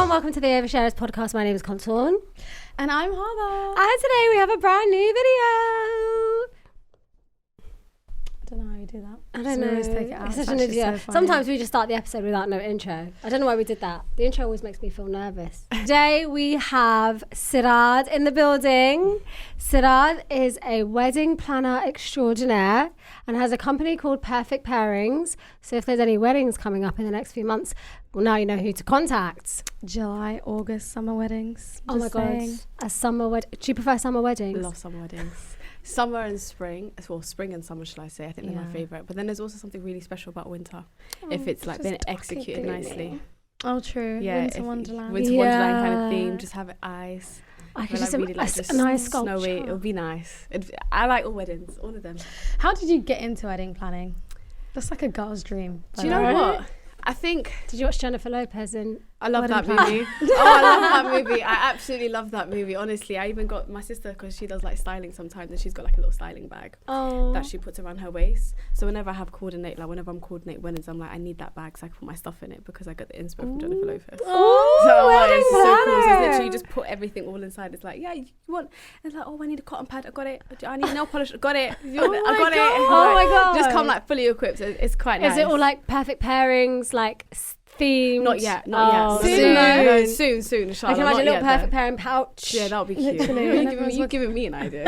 and welcome to the Oversharers podcast. My name is Contorn. And I'm Harbour. And today we have a brand new video. I don't know how you do that. I don't know. Always take it out. It's It's such an actually idiot. so funny. Sometimes we just start the episode without no intro. I don't know why we did that. The intro always makes me feel nervous. Today we have Sirad in the building. Sirad is a wedding planner extraordinaire and has a company called Perfect Pairings. So if there's any weddings coming up in the next few months, well, now you know who to contact. July, August, summer weddings. Oh my God. A summer wedding. Do you prefer summer weddings? Love summer weddings. Summer and spring, well, spring and summer, shall I say? I think they're my favourite. But then there's also something really special about winter, if it's like been executed nicely. Oh, true. Yeah, Winter Wonderland. Winter Wonderland kind of theme. Just have it ice. I could Well, just I really like a just nice sculpture. snowy. It'll be nice. I like all weddings, all of them. How did you get into wedding planning? That's like a girl's dream. Do you know what? I think Did you watch Jennifer Lopez in I love that Wedding movie. I love that movie. I absolutely love that movie. Honestly, I even got my sister, because she does like styling sometimes, and she's got like a little styling bag that she puts around her waist. So whenever I'm coordinating weddings, I'm like, I need that bag so I can put my stuff in it, because I got the inspo from Jennifer Lopez. wedding It's so cool. So planner. it's literally you just put everything all inside. It's like, yeah, you want? And it's like, oh, I need a cotton pad. I got it. I need nail polish. I got it. I got it. Oh my God. Just come like fully equipped. So it's quite nice. Is it all like perfect pairings, like themed? Not yet. Soon. I can imagine a little perfect pairing pouch. Yeah, that would be cute. Literally. You're giving me an idea.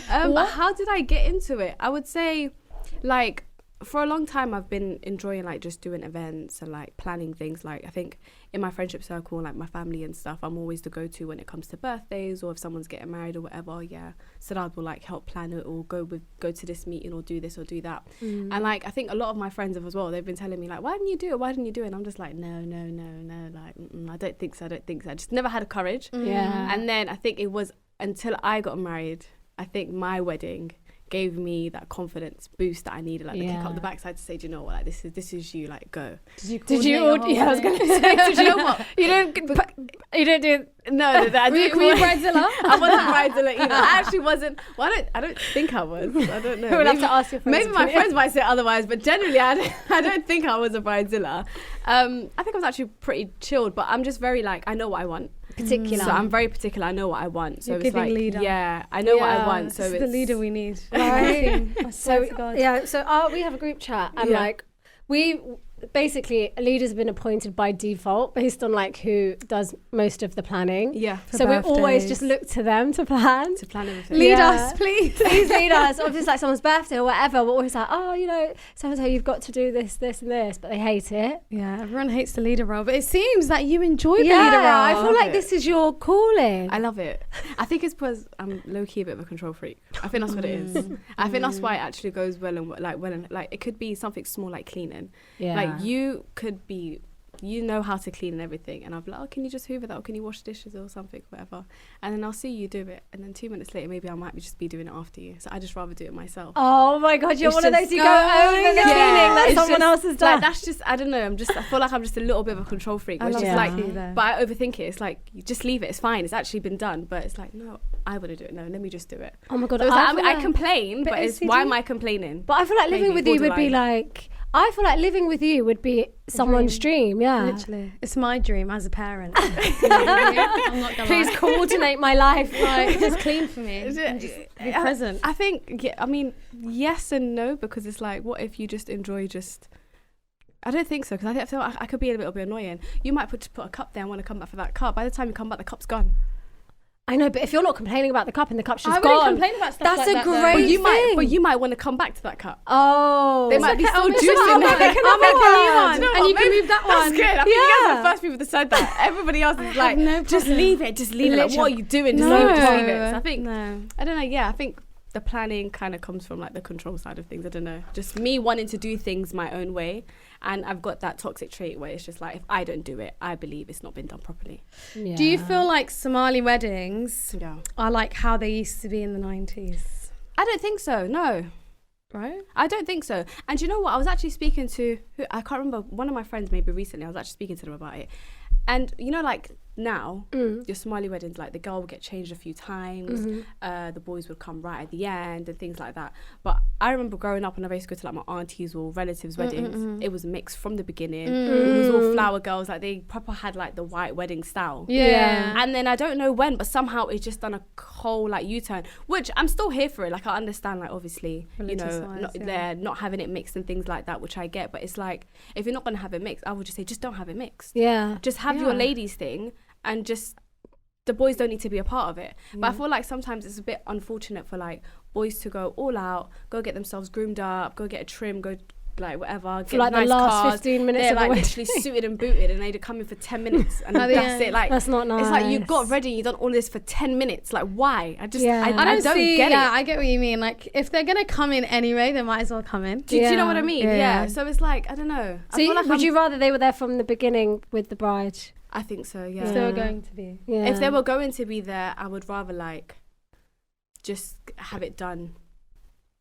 But how did I get into it? I would say, like, for a long time I've been enjoying like just doing events and like planning things. Like, I think in my friendship circle, like my family and stuff, I'm always the go-to when it comes to birthdays or if someone's getting married or whatever. Yeah, Sirad will like help plan it or go to this meeting or do this or do that. And like I think a lot of my friends have as well, they've been telling me like, why didn't you do it? And I'm just like, no, like I don't think so. I just never had the courage. Yeah. And then I think it was until I got married, I think my wedding gave me that confidence boost that I needed, like the kick up the backside to say, do you know what, like this is you, like go. Did you yeah, I was gonna say, did you know what? You don't do No, I didn't. were you bridezilla? I wasn't bridezilla either. I actually wasn't. Well, I don't think I was. I don't know. We'll have to ask your friends. Maybe my friends might say otherwise, but generally I don't think I was a bridezilla. I think I was actually pretty chilled, but I'm just very like, I know what I want. Particular. So I'm very particular. I know what I want. So You're it's like, leader. yeah, I know what I want. So this is it's the leader we need. Right. I swear to God. So we have a group chat and like we basically leaders have been appointed by default based on like who does most of the planning. Yeah. So we always just look to them to plan. To plan everything. Lead us, please. Please lead us. Or if it's like someone's birthday or whatever, we're always like, oh, you know, so-and-so, you've got to do this, this and this, but they hate it. Yeah, everyone hates the leader role, but it seems that you enjoy the leader role. I feel like this is your calling. I love it. I think it's because I'm low-key a bit of a control freak. I think that's what it is. I think that's why it actually goes well and like it could be something small like cleaning. Yeah. Like you could be, you know how to clean and everything, and I'll be like, oh, can you just hoover that, or can you wash dishes or something, whatever, and then I'll see you do it, and then 2 minutes later maybe I might just be doing it after you, so I just rather do it myself. Oh my God, you're It's one of those just- who go over the cleaning that It's someone just, else has done. like, that's just, I don't know, I feel like I'm just a little bit of a control freak, which is like, but I overthink it. It's like, you just leave it, it's fine, it's actually been done, but it's like, no, I want to do it, no, let me just do it. Oh my God, So it's like, I feel complain, but it's, why am I complaining? But I feel like living with you would be like, I feel like living with you would be someone's dream, yeah. Literally. It's my dream as a parent. I'm not gonna Please coordinate my life. like, just clean for me. And just be present. I think, I mean, yes and no, because it's like, what if you just enjoy I don't think so, because I feel like I could be a little bit annoying. You might put a cup there and want to come back for that cup. By the time you come back, the cup's gone. I know, but if you're not complaining about the cup and the cup's just I gone, wouldn't complain about stuff that's like a that, though. great thing. But you might want to come back to that cup. Oh. They might be still it's juicing okay, there. they can have one. Do you know And what? you can Maybe move that That's one. good. I think you guys are the first people that said that. Everybody else is like, no just leave it. Like, what are you doing? Just leave it. So I think, I don't know. Yeah, I think the planning kind of comes from like the control side of things. I don't know. Just me wanting to do things my own way. And I've got that toxic trait where it's just like, if I don't do it, I believe it's not been done properly. Yeah. Do you feel like Somali weddings Yeah. are like how they used to be in the 90s? I don't think so. No. Right? I don't think so. And you know what? I was actually speaking to, I can't remember, one of my friends maybe recently, I was actually speaking to them about it. And you know, like now, your Somali weddings, like the girl would get changed a few times, the boys would come right at the end and things like that. But I remember growing up and I used to go to like my aunties or relatives' weddings. It was mixed from the beginning. It was all flower girls. Like they proper had like the white wedding style. Yeah. And then I don't know when, but somehow it's just done a whole like U-turn, which I'm still here for it. Like I understand, like obviously, they're not having it mixed and things like that, which I get. But it's like, if you're not going to have it mixed, I would just say, just don't have it mixed. Yeah. Just have your ladies thing. And just the boys don't need to be a part of it. But I feel like sometimes it's a bit unfortunate for like boys to go all out, go get themselves groomed up, go get a trim, go like whatever, get for like nice the last cars. 15 minutes they're of like the literally suited and booted and they'd come in for 10 minutes and that's it. Like that's not nice. It's like you got ready, you done all this for 10 minutes. Like why? I don't see, get it. I get what you mean. Like if they're gonna come in anyway, they might as well come in. Do you know what I mean? Yeah. So it's like, I don't know. So would you rather they were there from the beginning with the bride? I think so, yeah. If they were going to be. Yeah. If they were going to be there, I would rather like just have it done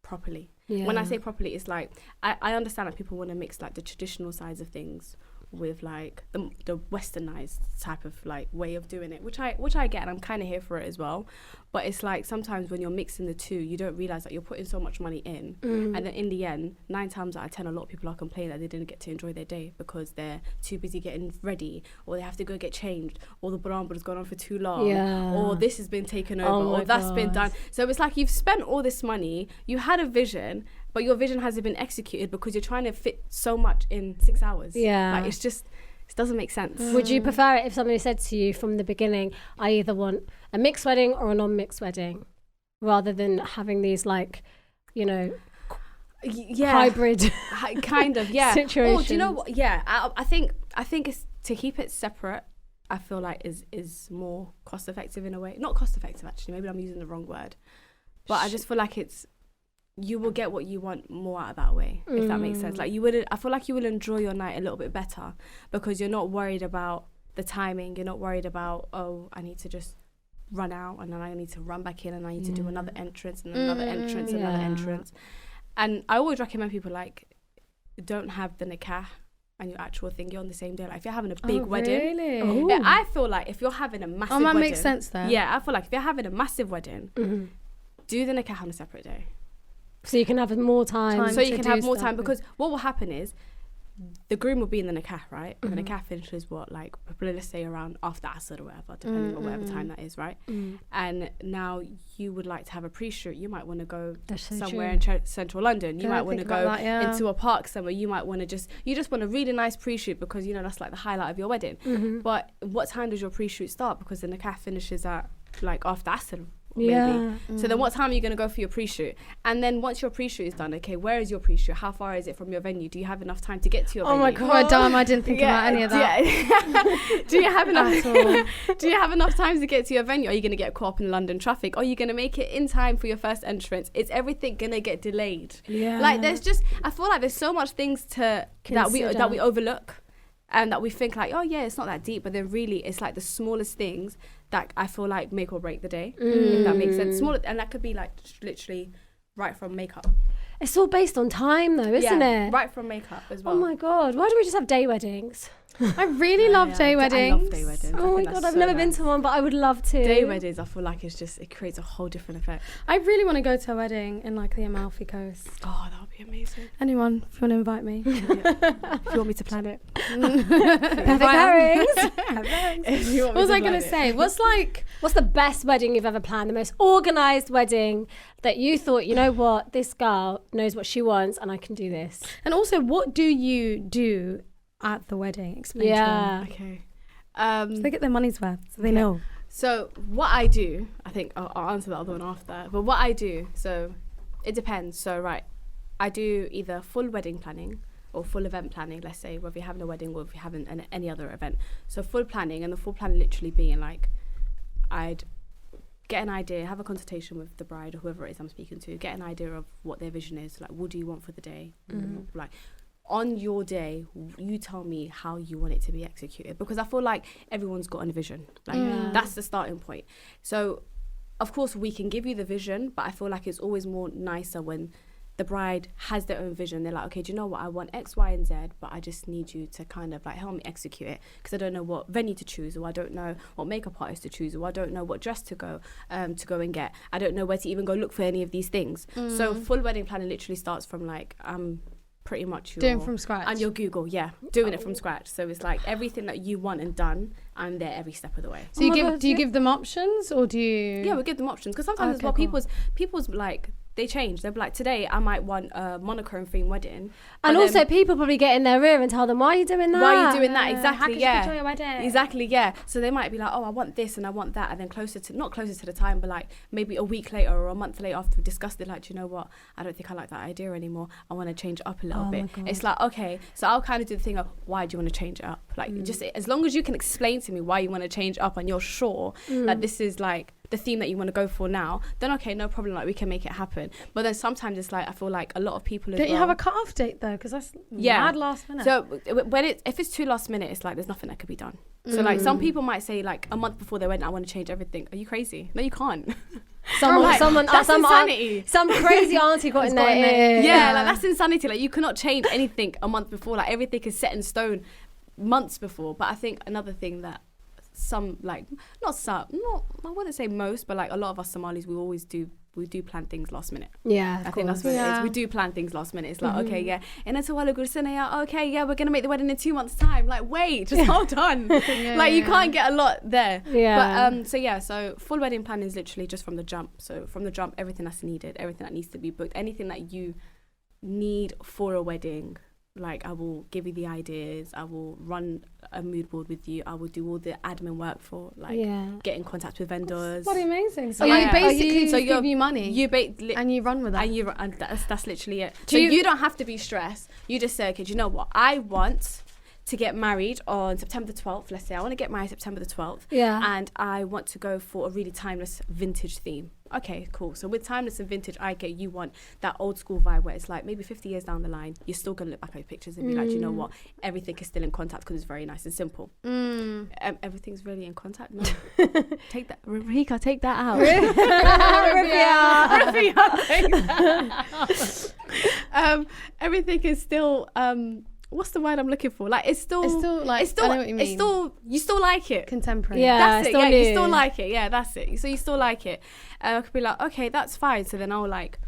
properly. Yeah. When I say properly, it's like I understand that people want to mix like the traditional sides of things with like the westernized type of like way of doing it, which I get, and I'm kind of here for it as well. But it's like sometimes when you're mixing the two, you don't realize that you're putting so much money in, and then in the end, 9 times out of 10, a lot of people are complaining that they didn't get to enjoy their day because they're too busy getting ready, or they have to go get changed, or the barambra's gone on for too long, or this has been taken over, or that's been done. So it's like you've spent all this money, you had a vision, but your vision hasn't been executed because you're trying to fit so much in 6 hours. Yeah. Like it doesn't make sense. Would you prefer it if somebody said to you from the beginning, I either want a mixed wedding or a non-mixed wedding, rather than having these like, hybrid kind of, situations? Oh, do you know what? Yeah, I think it's to keep it separate. I feel like is more cost effective in a way. Not cost effective actually. Maybe I'm using the wrong word, but I just feel like you will get what you want more out of that way, if that makes sense. Like I feel like you will enjoy your night a little bit better because you're not worried about the timing. You're not worried about, I need to just run out and then I need to run back in and I need to do another entrance and another entrance and another entrance. And I always recommend people like, don't have the nikah and your actual thingy on the same day. Like if you're having a big wedding, really? I feel like if you're having a massive wedding, that makes sense then. Yeah, I feel like if you're having a massive wedding, do the nikah on a separate day. So you can have more time. So you can have more time, because what will happen is the groom will be in the nikah, right? And the nikah finishes let's say around after Asr or whatever, depending on whatever time that is, right? And now you would like to have a pre-shoot. You might want to go somewhere in central London. You might want to go into a park somewhere. You might want to just want a really nice pre-shoot because that's like the highlight of your wedding. But what time does your pre-shoot start? Because the nikah finishes at like after Asr. Maybe. So then what time are you going to go for your pre-shoot? And then once your pre-shoot is done, okay, where is your pre-shoot? How far is it from your venue? Do you have enough time to get to your venue? Oh my god, damn, I didn't think about any of that. Yeah. Do you have enough time to get to your venue? Are you going to get caught up in London traffic? Are you going to make it in time for your first entrance? Is everything going to get delayed? Yeah. Like I feel like there's so much things that we overlook. And that we think like, oh yeah, it's not that deep, but then really it's like the smallest things that I feel like make or break the day, if that makes sense. And that could be like literally right from makeup. It's all based on time though, isn't it? Right from makeup as well. Oh my god, why do we just have day weddings? I really love day weddings. I love day weddings. Oh my god, I've never been to one, but I would love to. Day weddings, I feel like it creates a whole different effect. I really want to go to a wedding in like the Amalfi Coast. Oh, that would be amazing. Anyone, if you want to invite me. If you want me to plan it. Perfect pairings. What was I going to say? What's the best wedding you've ever planned? The most organised wedding that you thought, you know what, this girl knows what she wants and I can do this. And also, what do you do at the wedding? Explain to them. Okay. So they get their money's worth, so they know. So what I do, I think I'll answer that other one after. But what I do, so it depends. So I do either full wedding planning or full event planning. Let's say whether you're having a wedding or if you're having any other event. So full planning, and the full plan literally being like, I'd get an idea, have a consultation with the bride or whoever it is I'm speaking to, get an idea of what their vision is. Like, what do you want for the day? Like, on your day, you tell me how you want it to be executed, because I feel like everyone's got a vision. Like that's the starting point. So of course we can give you the vision, but I feel like it's always more nicer when the bride has their own vision. They're like, okay, do you know what? I want X, Y, and Z, but I just need you to kind of like help me execute it, because I don't know what venue to choose, or I don't know what makeup artist to choose, or I don't know what dress to go and get. I don't know where to even go look for any of these things. So full wedding planning literally starts from like pretty much doing from scratch. And your Google, doing it from scratch. So it's like everything that you want and done, I'm there every step of the way. So do you give them options, or do you? Yeah, we give them options, because sometimes as well, people's like, they change. They'll be like, today I might want a monochrome theme wedding. And also people probably get in their ear and tell them, why are you doing that? Why are you doing that? Exactly, How can you enjoy your wedding? Exactly, yeah. So they might be like, oh, I want this and I want that. And then not closer to the time, but like maybe a week later or a month later after we discussed it, like, do you know what? I don't think I like that idea anymore. I want to change it up a little bit. It's like, okay. So I'll kind of do the thing of, why do you want to change it up? Like, just as long as you can explain to me why you want to change it up and you're sure that this is like the theme that you want to go for now, then okay, no problem, like we can make it happen. But then sometimes it's like, I feel like a lot of people don't you have a cut-off date though, because that's mad last minute. So if it's too last minute, it's like there's nothing that could be done. So like some people might say like a month before their wedding, I want to change everything. Are you crazy? No, you can't. That's insanity. Some crazy auntie got in there. Yeah, like that's insanity. Like you cannot change anything a month before. Like everything is set in stone months before. But I think another thing that some, like, I wouldn't say most, but like a lot of us Somalis, we do plan things last minute. Yeah, I think that's what it is. We do plan things last minute. It's like, okay, yeah, and it's a while ago, okay, yeah, we're gonna make the wedding in 2 months' time. Like, wait, just hold on. You can't get a lot there. Yeah. But so full wedding planning is literally just from the jump. So from the jump, everything that's needed, everything that needs to be booked, anything that you need for a wedding. Like, I will give you the ideas, I will run a mood board with you, I will do all the admin work for, like, get in contact with vendors. That's bloody amazing. So you basically give you money and you run with that. And that's literally it. So you don't have to be stressed. You just say, okay, do you know what? I want to get married on September the 12th. Let's say I want to get married September the 12th. Yeah. And I want to go for a really timeless vintage theme. Okay, cool. So with timeless and vintage, I get you want that old school vibe where it's like maybe 50 years down the line, you're still going to look back at your pictures and be like, you know what? Everything is still in contact because it's very nice and simple. Everything's really in contact. No. Take that. Rafika, take that out. Rafika, take that out. Everything is still... what's the word I'm looking for? Like, it's still like, I know what you mean. You still like it. Contemporary. Yeah, that's it. still Yeah, new. you still like it. Yeah, that's it. So you still like it. I could be like, okay, that's fine. So then I'll like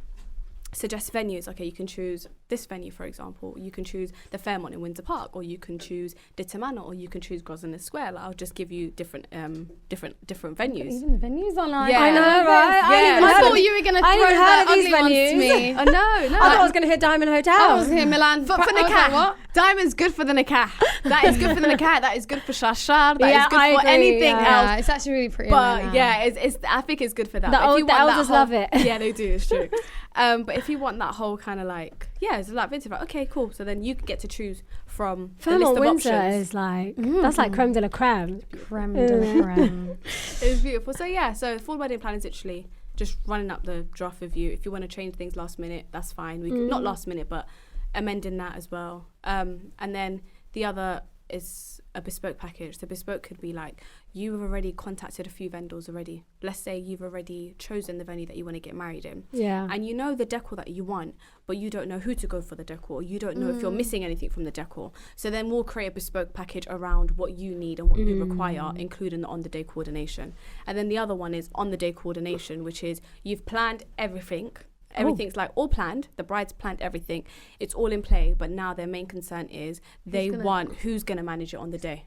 suggest venues. Okay, you can choose this venue, for example. You can choose the Fairmont in Windsor Park, or you can choose Ditamana, or you can choose Grosvenor Square. Like, I'll just give you different venues. Even the venues are like, Yeah. I know, right? I thought you were going to throw that ugly ones to me. Oh, no. I thought I was going to hit Diamond Hotel. I was here Milan. For nikah. What? Diamond's good for the nikah. That is good for the nikah. That is good for shashar. That is good for anything else. Yeah, it's actually really pretty. But yeah, it's I think it's good for that. The elders love it. Yeah, they do. It's true. But if you want that whole kind of like, it's like vintage, like, okay, cool. So then you get to choose from the list of Windsor options. is like, that's like creme de la creme. Creme de la creme. It's beautiful. So yeah, so full wedding plan is literally just running up the draft with you. If you want to change things last minute, that's fine. We not last minute, but amending that as well. And then the other is a bespoke package. So bespoke could be like, you've already contacted a few vendors already. Let's say you've already chosen the venue that you want to get married in. Yeah. And you know the decor that you want, but you don't know who to go for the decor. You don't know if you're missing anything from the decor. So then we'll create a bespoke package around what you need and what you require, including the on-the-day coordination. And then the other one is on-the-day coordination, which is you've planned everything. Everything's like all planned. The bride's planned everything. It's all in play. But now their main concern is they want who's going to manage it on the day.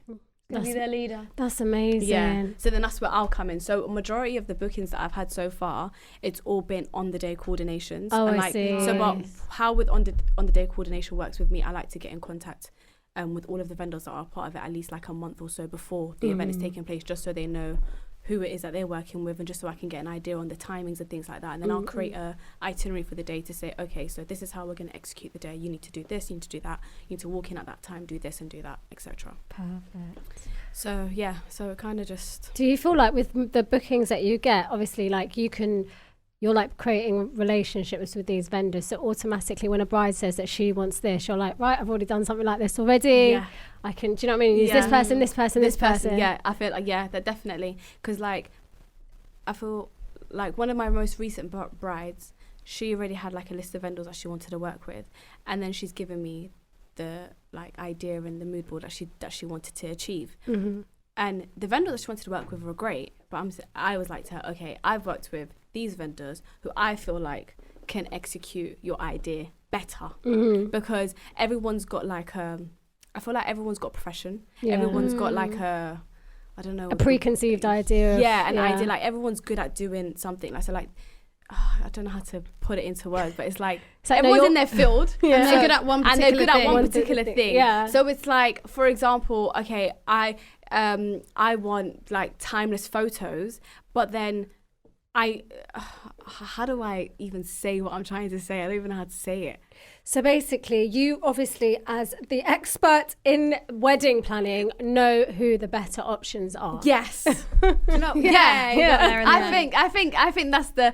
Be their leader. That's amazing. Yeah. So then that's where I'll come in. So a majority of the bookings that I've had so far, it's all been on the day coordinations. Oh, and I see. So but how with on the day coordination works with me, I like to get in contact with all of the vendors that are part of it at least like a month or so before the event is taking place, just so they know who it is that they're working with, and just so I can get an idea on the timings and things like that. And then I'll create a itinerary for the day to say, okay, so this is how we're going to execute the day. You need to do this, you need to do that, you need to walk in at that time, do this and do that, etc. Perfect. So yeah, so it kind of just... Do you feel like with the bookings that you get, obviously like you're like creating relationships with these vendors, so automatically when a bride says that she wants this, you're like, right, I've already done something like this already. Yeah. I can, do you know what I mean? Use this person, this person, this person. Yeah, I feel like, that definitely. Because like, I feel like one of my most recent brides, she already had like a list of vendors that she wanted to work with, and then she's given me the like idea and the mood board that she wanted to achieve. And the vendors that she wanted to work with were great, but I was like to her, okay, I've worked with these vendors who I feel like can execute your idea better, because everyone's got like I feel like everyone's got a profession. Everyone's got like I don't know, a preconceived idea. An idea. Like everyone's good at doing something. Like so, like I don't know how to put it into words, but it's like everyone's in their field, and they're good at one particular thing. Yeah. So it's like, for example, okay, I want like timeless photos, but then how do I even say what I'm trying to say? I don't even know how to say it. So basically, you obviously, as the expert in wedding planning, know who the better options are. Yes. Yeah. I think that's the,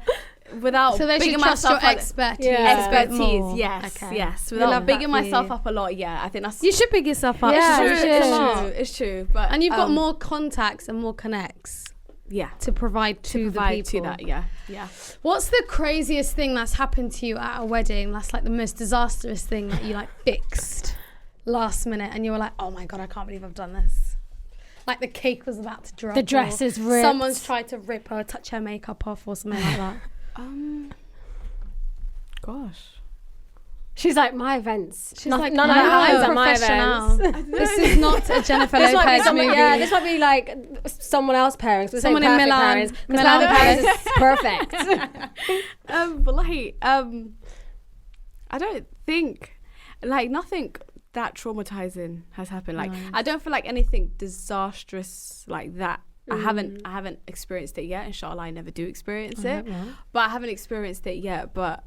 without so they bigging should trust myself your up, expertise. Yes. Without bigging myself up a lot. Yeah, I think that's. You should big yourself up. It's true. But and you've got more contacts and more connects. Yeah, to provide to the people. To that, yeah. What's the craziest thing that's happened to you at a wedding? That's like the most disastrous thing that you like fixed last minute, and you were like, "Oh my god, I can't believe I've done this." Like the cake was about to drop. The dress is ripped. Someone's tried to rip her, touch her makeup off, or something like that. Gosh. She's like, my events. She's like, none of my events are my professional. events. This is not a Jennifer Lopez movie. Yeah, this might be like someone else pairings. Someone in Milan. Milan pairings is perfect. But like, I don't think, like, nothing that traumatizing has happened. Like, I don't feel like anything disastrous like that. I haven't experienced it yet. Inshallah, I never do experience it. But I haven't experienced it yet. But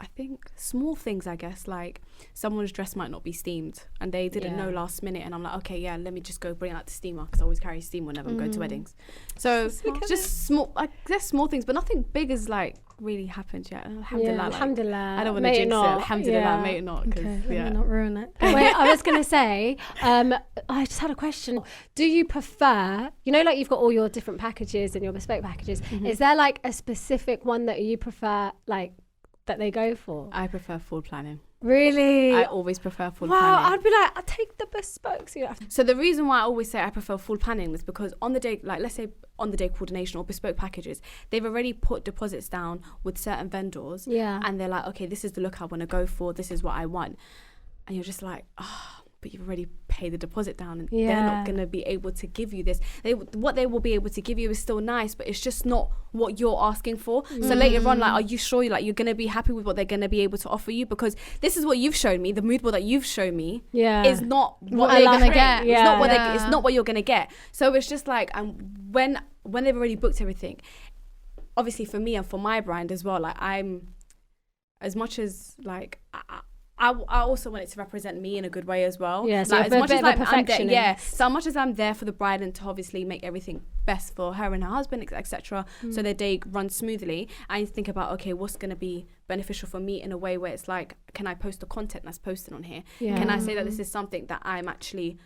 I think small things, I guess, like someone's dress might not be steamed and they didn't know last minute, and I'm like, okay, yeah, let me just go bring out the steamer, because I always carry steam whenever I'm going to weddings. So just small, I guess, small things, but nothing big has like really happened yet. Alhamdulillah. Yeah, alhamdulillah. I don't want to jinx it. Alhamdulillah, may it not. Okay, Yeah. let me not ruin it. Wait, I was going to say, I just had a question. Do you prefer, you know, like you've got all your different packages and your bespoke packages. Is there like a specific one that you prefer, like, that they go for? I prefer full planning. Really? I always prefer full wow, planning. I'd be like, I'll take the bespoke. So the reason why I always say I prefer full planning is because on the day, like let's say on the day coordination or bespoke packages, they've already put deposits down with certain vendors. Yeah. And they're like, okay, this is the look I want to go for. This is what I want. And you're just like, but you've already paid the deposit down, and they're not going to be able to give you this. What they will be able to give you is still nice, but it's just not what you're asking for. So later on, like, are you sure you're going to be happy with what they're going to be able to offer you? Because this is what you've shown me, the mood board that you've shown me is not what they're going to get. It's not what it's not what you're going to get. So it's just like, when they've already booked everything, obviously for me and for my brand as well, like I'm, as much as like, I also want it to represent me in a good way as well. Yeah, so like, as much as like, I'm there, yeah. So much as I'm there for the bride and to obviously make everything best for her and her husband, etc. So their day runs smoothly. I think about, okay, what's going to be beneficial for me in a way where it's like, can I post the content that's posted on here? Yeah. Can I say that this is something that I'm actually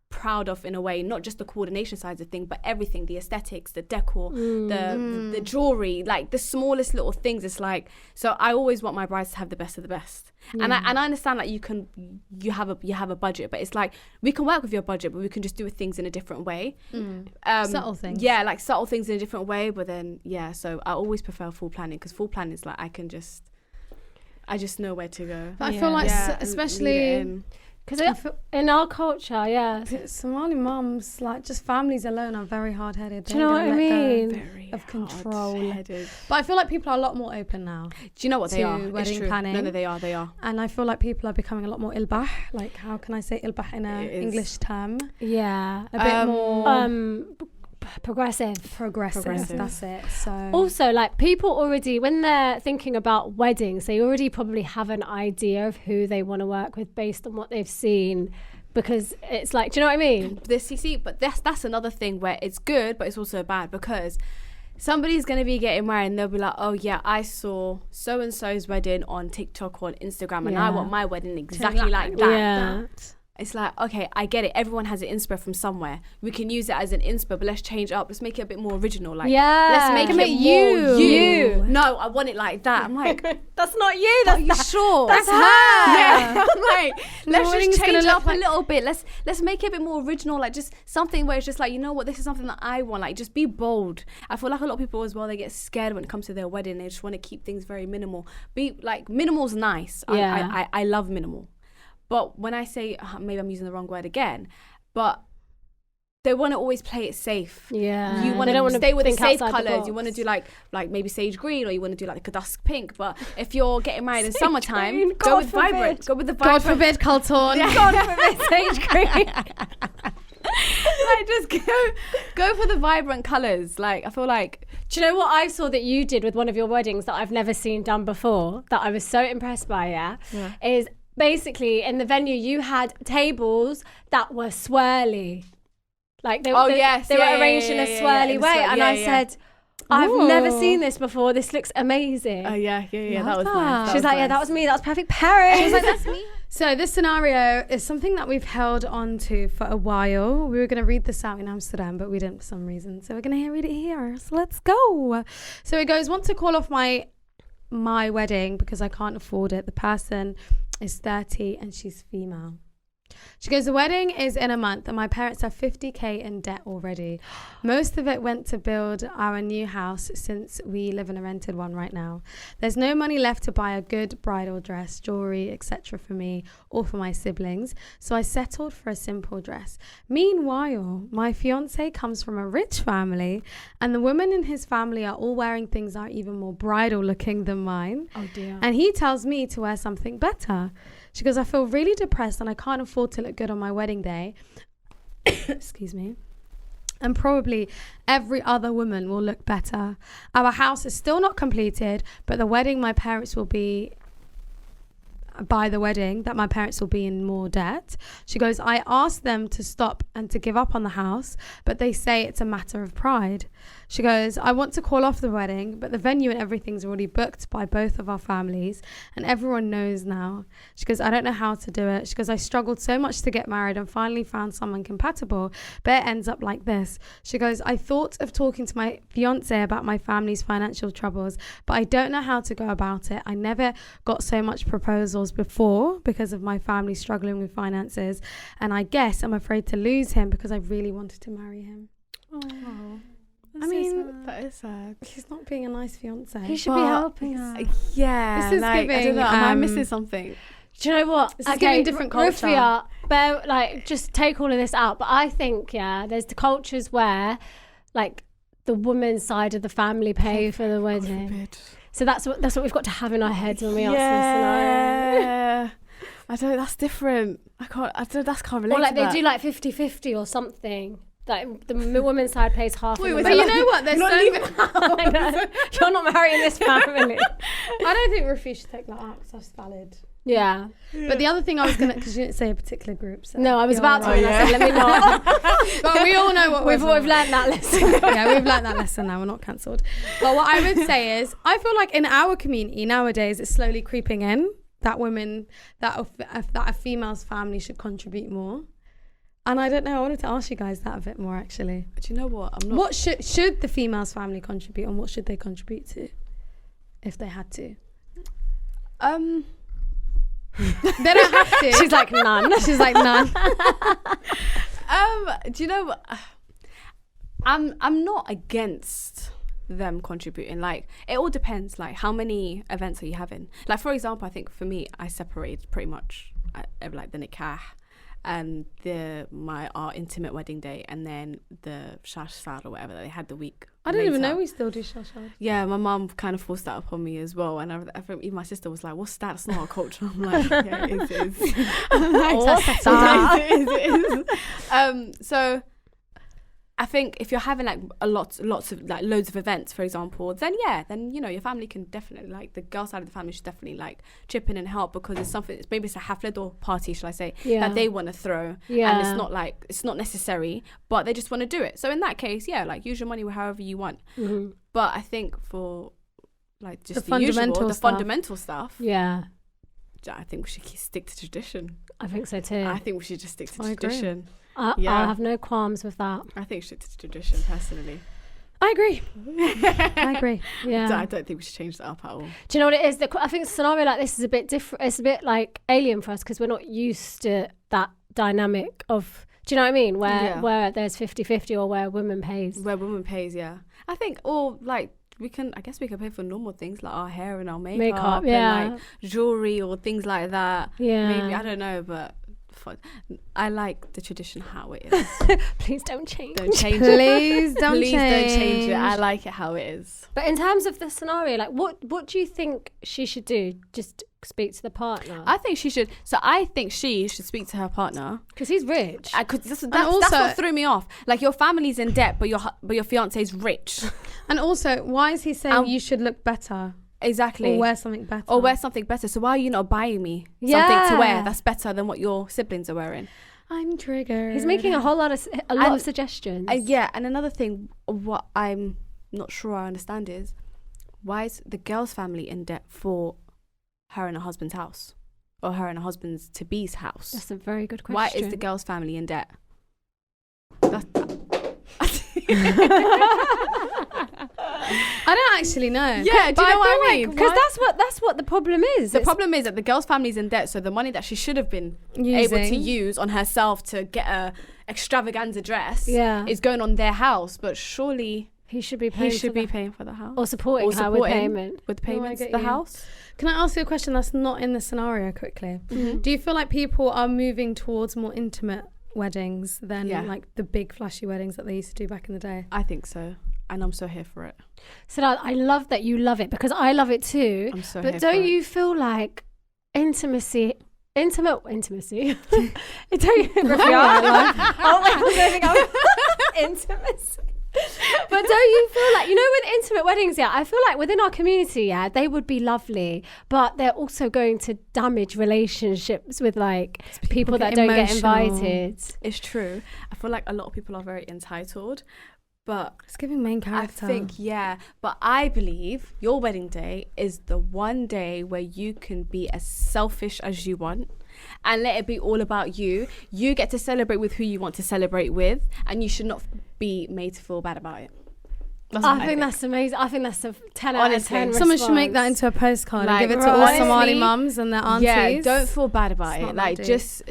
proud of in a way, not just the coordination sides of things, but everything, the aesthetics, the decor, the jewelry, like the smallest little things. It's like, so I always want my brides to have the best of the best. And I understand that you have a budget, but it's like, we can work with your budget, but we can just do things in a different way. Subtle things. Yeah, like subtle things in a different way. But then, so I always prefer full planning, because full planning is like, I just know where to go. But I feel like, especially because in our culture, Somali mums, like just families alone, are very hard-headed. Do you know what I mean? Of control. Hard-headed. But I feel like people are a lot more open now. Do you know what they are? Wedding planning. No, they are. And I feel like people are becoming a lot more ilbah. Like, how can I say ilbah in an English term? Yeah. A bit more progressive. That's it. So also, like, people already, when they're thinking about weddings, they already probably have an idea of who they want to work with based on what they've seen, because it's like, do you know what I mean? But that's another thing where it's good, but it's also bad, because somebody's going to be getting married and they'll be like, oh yeah, I saw so-and-so's wedding on TikTok or on Instagram, and I want my wedding exactly like that. it's like, okay, I get it. Everyone has an inspo from somewhere. We can use it as an inspo, but let's change it up. Let's make it a bit more original. Like, let's make it more you. No, I want it like that. I'm like, that's not you. That's are you sure? That's her. Yeah. I'm like, let's just change it up like a little bit. Let's make it a bit more original. Like, just something where it's just like, you know what, this is something that I want. Like, just be bold. I feel like a lot of people as well, they get scared when it comes to their wedding. They just want to keep things very minimal. Be like, minimal's nice. Yeah. I love minimal. But when I say, maybe I'm using the wrong word again, but they want to always play it safe. Yeah. You want to stay with the safe colours. You want to do like maybe sage green, or you want to do like a dusk pink. But if you're getting married in summertime, green, go with vibrant. Go with the God vibrant. forbid, Colton. Yeah. God forbid, sage green. Like, just go for the vibrant colours. Like, I feel like... Do you know what I saw that you did with one of your weddings that I've never seen done before, that I was so impressed by, yeah. Is basically in the venue you had tables that were swirly. Like they were arranged in a swirly way. And I said, I've never seen this before. This looks amazing. Oh, yeah. That was nice. She was like, yeah, that was me. That was perfect pairing. She was like, that's me. So this scenario is something that we've held on to for a while. We were going to read this out in Amsterdam, but we didn't for some reason. So we're going to read it here. So let's go. So it goes, want to call off my wedding because I can't afford it. The person is 30 and she's female. She goes, the wedding is in a month and my parents have 50k in debt already. Most of it went to build our new house since we live in a rented one right now. There's no money left to buy a good bridal dress, jewelry, etc. for me or for my siblings. So I settled for a simple dress. Meanwhile, my fiance comes from a rich family and the women in his family are all wearing things that are even more bridal looking than mine. Oh dear. And he tells me to wear something better. She goes, I feel really depressed and I can't afford to look good on my wedding day. Excuse me. And probably every other woman will look better. Our house is still not completed, but the wedding my parents will be in more debt. She goes, I asked them to stop and to give up on the house, but they say it's a matter of pride. She goes, I want to call off the wedding, but the venue and everything's already booked by both of our families and everyone knows now. She goes, I don't know how to do it. She goes, I struggled so much to get married and finally found someone compatible, but it ends up like this. She goes, I thought of talking to my fiance about my family's financial troubles, but I don't know how to go about it. I never got so much proposals before because of my family struggling with finances, and I guess I'm afraid to lose him because I really wanted to marry him. Oh. I mean, that is sad. He's not being a nice fiance. He should be helping her. Yeah, this is like, giving. I don't know, am I missing something? Do you know what? This is giving different culture. Rufia, but like, just take all of this out. But I think, there's the cultures where, like, the woman's side of the family pay for the wedding. So that's what we've got to have in our heads when we answer this scenario. Yeah. I don't. That's different. I can't relate. Or like to they that. do like 50-50 or something. Like the woman's side pays half. But you know what? There's not leaving house. You're not marrying this family. I don't think Rufia should take that out because that's valid. Yeah. But the other thing I was gonna, because you didn't say a particular group. So no, I was about to. Right. And I said, let me not. But we all know what we've learned that lesson. Yeah, we've learned that lesson now. We're not cancelled. But what I would say is, I feel like in our community nowadays, it's slowly creeping in that women, that a female's family should contribute more. And I don't know, I wanted to ask you guys that a bit more actually. Do you know what? I'm not. What should the female's family contribute, and what should they contribute to if they had to? They don't have to. She's like, none. She's like, none. Do you know what? I'm not against them contributing. Like, it all depends. Like, how many events are you having? Like, for example, I think for me, I separated pretty much like the nikah and our intimate wedding day, and then the shashfar or whatever that they had the week. I didn't even know we still do shashfar. Yeah, my mum kind of forced that upon me as well, and I think even my sister was like, "What's that? That's not our culture." I'm like, "Yeah, it is." I'm like, What's that? It is. So I think if you're having like lots of like loads of events, for example, then you know your family can definitely, like the girl side of the family should definitely like chip in and help, because it's something. Maybe it's a hafled or party, shall I say, that they want to throw, and it's not necessary, but they just want to do it. So in that case, like use your money however you want. Mm-hmm. But I think for like just The fundamental fundamental stuff, I think we should stick to tradition. I think so too. I think we should just stick to I agree. tradition. I have no qualms with that. I think we should stick to tradition personally. I agree. I agree. Yeah. I don't think we should change that up at all. Do you know what it is? I think a scenario like this is a bit different. It's a bit like alien for us because we're not used to that dynamic of, do you know what I mean? Where there's 50-50 or where a woman pays. Where women pays, yeah. I think, or like, I guess we can pay for normal things like our hair and our makeup yeah. and like jewelry or things like that. Yeah. Maybe, I don't know, but I like the tradition how it is. Please don't change. Don't change it. Please don't Please change. don't change it. I like it how it is. But in terms of the scenario, like what do you think she should do? Just speak to the partner? I think she should. So I think she should speak to her partner Because he's rich. that's what threw me off. Like, your family's in debt, but your fiance's rich. And also, why is he saying you should look better? Exactly. Or wear something better. So why are you not buying me something to wear that's better than what your siblings are wearing? I'm triggered. He's making a lot of suggestions. And another thing, what I'm not sure I understand is, why is the girl's family in debt for her and her husband's house, or her and her husband's to-be's house? That's a very good question. Why is the girl's family in debt? I don't actually know. Yeah, do you know what I mean? Because that's what the problem is. The problem is that the girl's family's in debt, so the money that she should have been able to use on herself to get a extravaganza dress is going on their house. But surely he should be paying for the house, or supporting her with payment. With payments to the house. Can I ask you a question that's not in the scenario quickly? Mm-hmm. Do you feel like people are moving towards more intimate weddings than like the big flashy weddings that they used to do back in the day? I think so, and I'm so here for it. So I love that you love it, because I love it too. I'm so but here don't for you feel like intimacy? Don't you? Intimacy. But don't you feel like, with intimate weddings, I feel like within our community, they would be lovely, but they're also going to damage relationships with like people that don't get invited. It's true. I feel like a lot of people are very entitled, but it's giving main character. I think, but I believe your wedding day is the one day where you can be as selfish as you want and let it be all about you. You get to celebrate with who you want to celebrate with, and you should not be made to feel bad about it. I think that's amazing. I think that's a 10 out of 10 Someone should make that into a postcard and give it to all Somali mums and their aunties. Yeah, don't feel bad about it. Like, just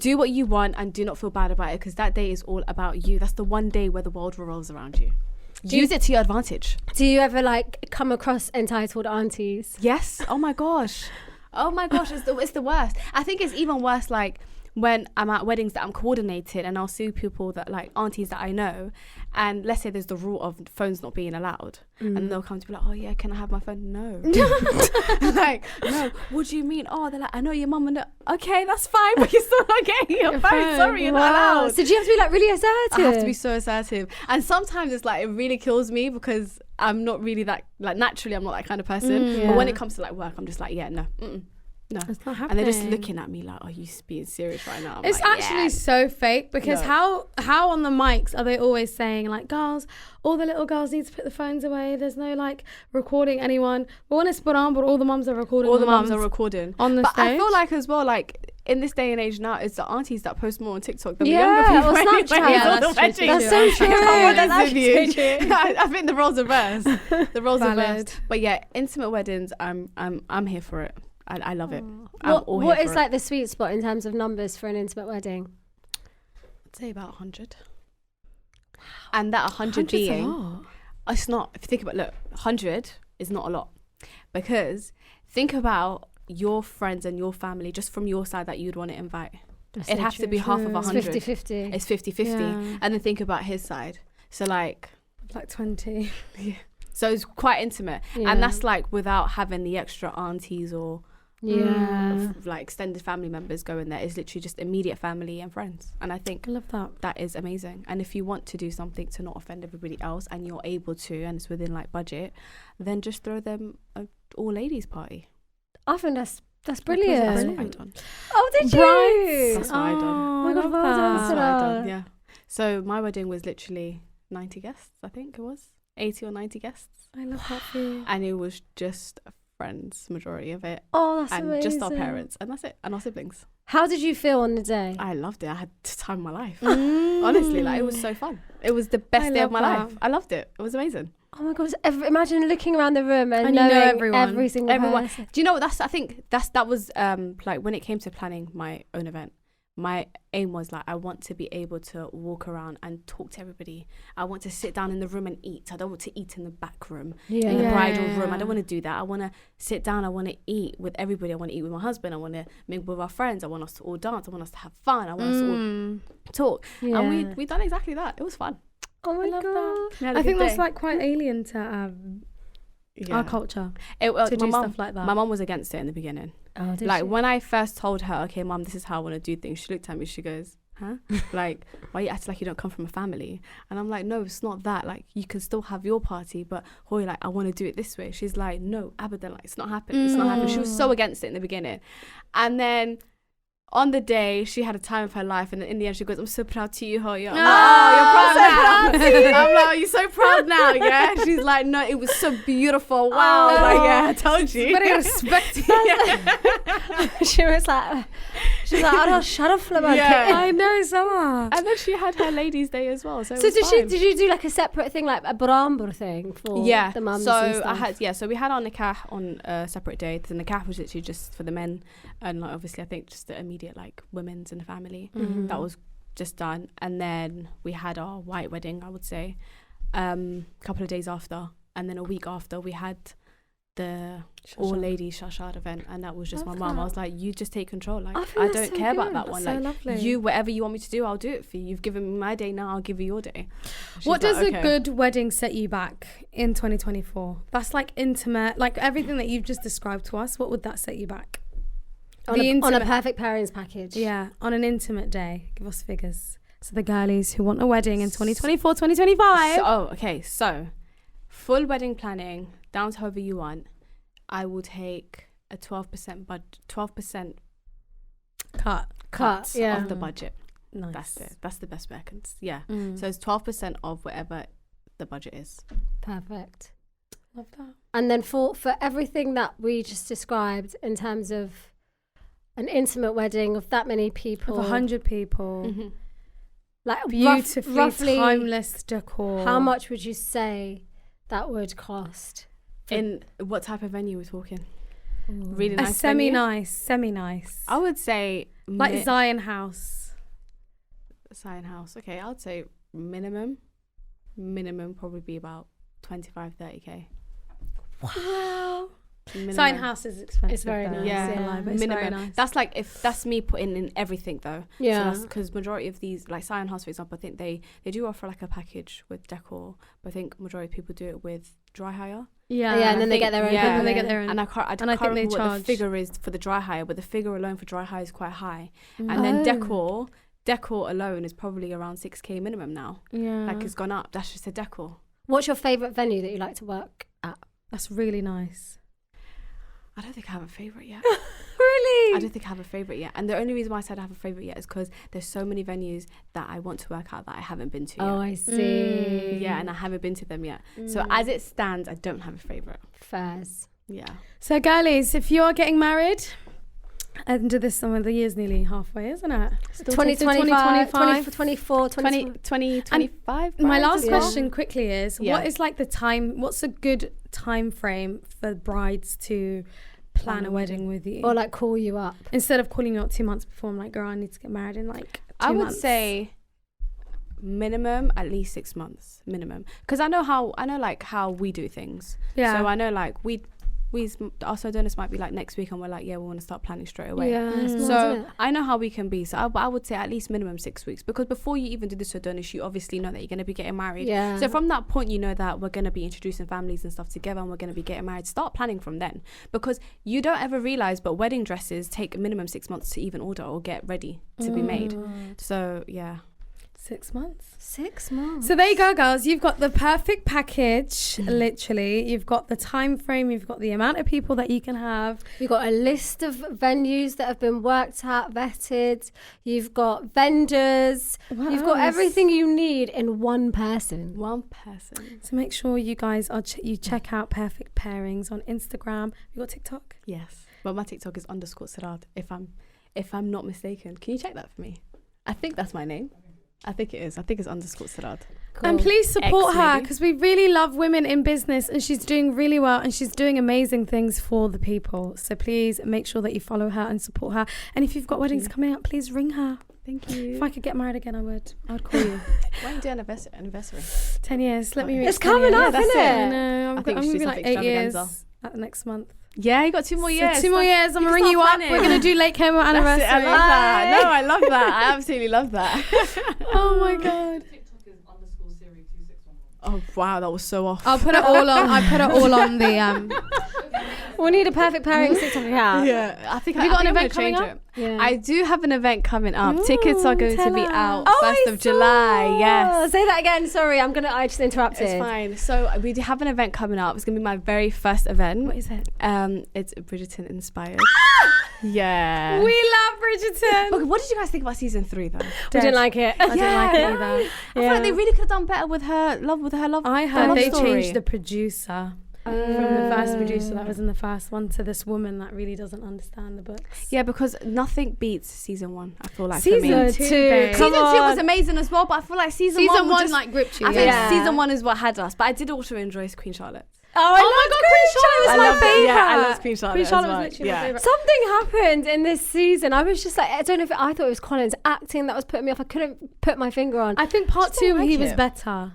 do what you want and do not feel bad about it, because that day is all about you. That's the one day where the world revolves around you. Use it to your advantage. Do you ever like come across entitled aunties? Yes. Oh my gosh, it's the worst. I think it's even worse like when I'm at weddings that I'm coordinated and I'll see people that like aunties that I know, and let's say there's the rule of phones not being allowed, and they'll come to be like, oh yeah, can I have my phone? No. Like, no, what do you mean? Oh, they're like, I know your mum, and okay, that's fine, but you're still not getting your phone. Sorry, you're not allowed. So do you have to be like really assertive? I have to be so assertive, and sometimes it's like it really kills me because I'm not really that, like, naturally I'm not that kind of person, but when it comes to like work, I'm just like, yeah, no, no, it's not happening. And they're just looking at me like, are you being serious right now? It's like, actually so fake, because how on the mics are they always saying like, girls, all the little girls need to put the phones away, there's no like recording anyone, but when it's Quran, but all the mums are recording, all the mums are recording on the but stage. I feel like as well, like in this day and age now, it's the aunties that post more on TikTok than the younger people. Or Snapchat. That's so true. I think the roles are reversed. The roles are reversed. But yeah, intimate weddings, I'm here for it. I love it. What is like the sweet spot in terms of numbers for an intimate wedding? I'd say about 100. And that 100 being, it's not, if you think about, look, 100 is not a lot, because think about your friends and your family just from your side that you'd want to invite. It'd have to be half of 100. It's 50-50. It's 50-50. And then think about his side. So like 20. Yeah. So it's quite intimate. And that's like without having the extra aunties or like extended family members going there. It's literally just immediate family and friends. And I think I love that is amazing. And if you want to do something to not offend everybody else and you're able to, and it's within like budget, then just throw them an all ladies party. I think that's brilliant. That's what I done. Oh, did you? That's what I done. Oh my God, That's what I done. Yeah. So my wedding was literally 90 guests, I think it was 80 or 90 guests. I love that for you. And it was just friends, majority of it. Oh, that's and amazing. just our parents, and that's it, and our siblings. How did you feel on the day? I loved it. I had the time of my life. Honestly, like, it was so fun. It was the best day of my life. I loved it. It was amazing. Oh my god! Imagine looking around the room and you knowing know everyone. every single person. Do you know what? I think that was like when it came to planning my own event. My aim was like, I want to be able to walk around and talk to everybody. I want to sit down in the room and eat. I don't want to eat in the back room, in the bridal room. I don't want to do that. I want to sit down. I want to eat with everybody. I want to eat with my husband. I want to mingle with our friends. I want us to all dance. I want us to have fun. I want us to all talk. Yeah. And we done exactly that. It was fun. Oh my god! I think that's like quite alien to our culture to do stuff like that. My mum was against it in the beginning. Oh, did Like she? when I first told her, okay, mum, this is how I want to do things, she looked at me, she goes, huh? Like, why you acting like you don't come from a family? And I'm like, no, it's not that. Like, you can still have your party, but Hoy, like, I want to do it this way. She's like, no, Abadan, like, it's not happening. It's not happening. She was so against it in the beginning. And then on the day, she had a time of her life, and then in the end, she goes, I'm so proud to you, Hoy. I'm like, oh, you're proud now. I'm like, you're so proud now, yeah? She's like, no, it was so beautiful. Wow. Oh. Like, yeah, I told you. Very respected. she was like, I don't shut up, Flaman. Yeah. I know, Summer. And then she had her ladies' day as well. So, So it was fine. did you do like a separate thing, like a barambur thing for the mums and stuff? So we had our nikah on a separate day. The nikah was literally just for the men, and like, obviously I think just the immediate like women's in the family. That was just done. And then we had our white wedding, I would say, a couple of days after, and then a week after we had the all ladies shashad event, and that was just my mum. I was like, you just take control. Like, I don't care about that one. Like, lovely. you, whatever you want me to do, I'll do it for you. You've given me my day, now I'll give you your day. What does a good wedding set you back in 2024? That's like intimate, like everything that you've just described to us. What would that set you back? On a perfect pairings package. Yeah, on an intimate day. Give us figures. So the girlies who want a wedding in 2024, 2025. So full wedding planning, down to however you want, I will take a 12% cut yeah. of the budget. Nice. That's it. That's the best way I can. Yeah. So it's 12% of whatever the budget is. Perfect. Love that. And then for everything that we just described in terms of an intimate wedding of that many people, Of 100 people. like Beautifully roughly, timeless decor. how much would you say that would cost? In what type of venue we're talking? Ooh. Really A nice venue? semi-nice. I would say Like Zion House. Zion House. Okay, I would say minimum probably be about 25, 30k. Wow. Minimum. Zion House is expensive. It's very though. nice, yeah. But it's Minimum. very nice. That's like if that's me putting in everything though. Yeah. So that's because majority of these, like Zion House for example, I think they do offer like a package with decor, but I think majority of people do it with dry hire. Yeah. Yeah, and then they get their own. Yeah. And then they get their own. And I can't And I think they remember what charge. the figure is for the dry hire, but the figure alone for dry hire is quite high. And then decor alone is probably around 6k minimum now. Yeah. Like it's gone up. That's just a decor. What's your favourite venue that you like to work at? That's really nice. I don't think I have a favourite yet. Really? I don't think I have a favourite yet. And the only reason why I said I have a favourite yet is because there's so many venues that I want to work out that I haven't been to yet. Oh, I see. Yeah, and I haven't been to them yet. So as it stands, I don't have a favourite. Fairs. Yeah. So, girlies, if you are getting married, and this summer, the year's nearly halfway, isn't it? 2025, 2024, 2025. My last Yeah. question quickly is, Yeah. what is like the time, what's a good time frame for brides to plan a wedding with you? Or like call you up. Instead of calling you up 2 months before, I'm like, girl, I need to get married in like 2 I would months. say minimum at least 6 months minimum, because I know how we do things. Yeah. So I know like we also donors might be like next week and we're like, yeah, we want to start planning straight away. Yeah. it's mad, So isn't it? I know how we can be. So I would say at least minimum 6 weeks, because before you even do the Sirad, you obviously know that you're going to be getting married. Yeah. So from that point, you know that we're going to be introducing families and stuff together, and we're going to be getting married. Start planning from then, because you don't ever realize, but wedding dresses take a minimum 6 months to even order or get ready to be made. So yeah. 6 months. 6 months. So there you go, girls. You've got the perfect package, literally. You've got the time frame. You've got the amount of people that you can have. You've got a list of venues that have been worked out, vetted. You've got vendors. You've got everything you need in one person. One person. So make sure you guys you check out Perfect Pairings on Instagram. You got TikTok? Yes. Well, my TikTok is _Sirad, if I'm not mistaken. Can you check that for me? I think that's my name. I think it is. I think it's _Sirad. Cool. And please support X, her maybe. because we really love women in business and she's doing really well and she's doing amazing things for the people. So please make sure that you follow her and support her. And if you've got weddings coming up, please ring her. Thank you. If I could get married again, I would call you. Why don't you do an anniversary? 10 years. Let me reach It's 10 coming years. up, that's isn't it. it? I know. I'm I think going we to should be do like something 8 years extravaganza. at the next month. Yeah, you got 2 more years. So 2 more years. I'm You going to can ring you start up. planning. We're going to do late camo That's anniversary. it. I love that. No, I love that. I absolutely love that. Oh my God. Oh, wow. That was so off. I'll put it all on. I put it all on the We need a perfect pairing TikTok. Yeah, I think Have you got an I'm event gonna change coming it. Yeah. I do have an event coming up. Ooh, Tickets are going to tell be us. out Oh, 1st I of July. saw. Yes. Say that again. Sorry, I just interrupted. It's fine. So we do have an event coming up. It's going to be my very first event. What is it? It's Bridgerton inspired. Yeah. We love Bridgerton. Okay, what did you guys think about season 3 though? We didn't like it. I didn't like it either. I feel like they really could have done better with her love. I her heard love they story. changed the producer from the first producer that was in the first one to this woman that really doesn't understand the books. Yeah, because nothing beats season 1. I feel like Season for me. 2, two, babe. come Season 2 on. was amazing as well, but I feel like season Season 1 one just, like gripped you. I think Yeah. season 1 is what had us. But I did also enjoy Queen Charlotte. Oh my God, Queen Charlotte was my love it. favourite. Yeah, I love Queen Charlotte. Queen Charlotte as well. was literally my favourite. Something happened in this season. I was just like, I don't know if I thought it was Colin's acting that was putting me off. I couldn't put my finger on. I think part Just 2 don't like he was it. better.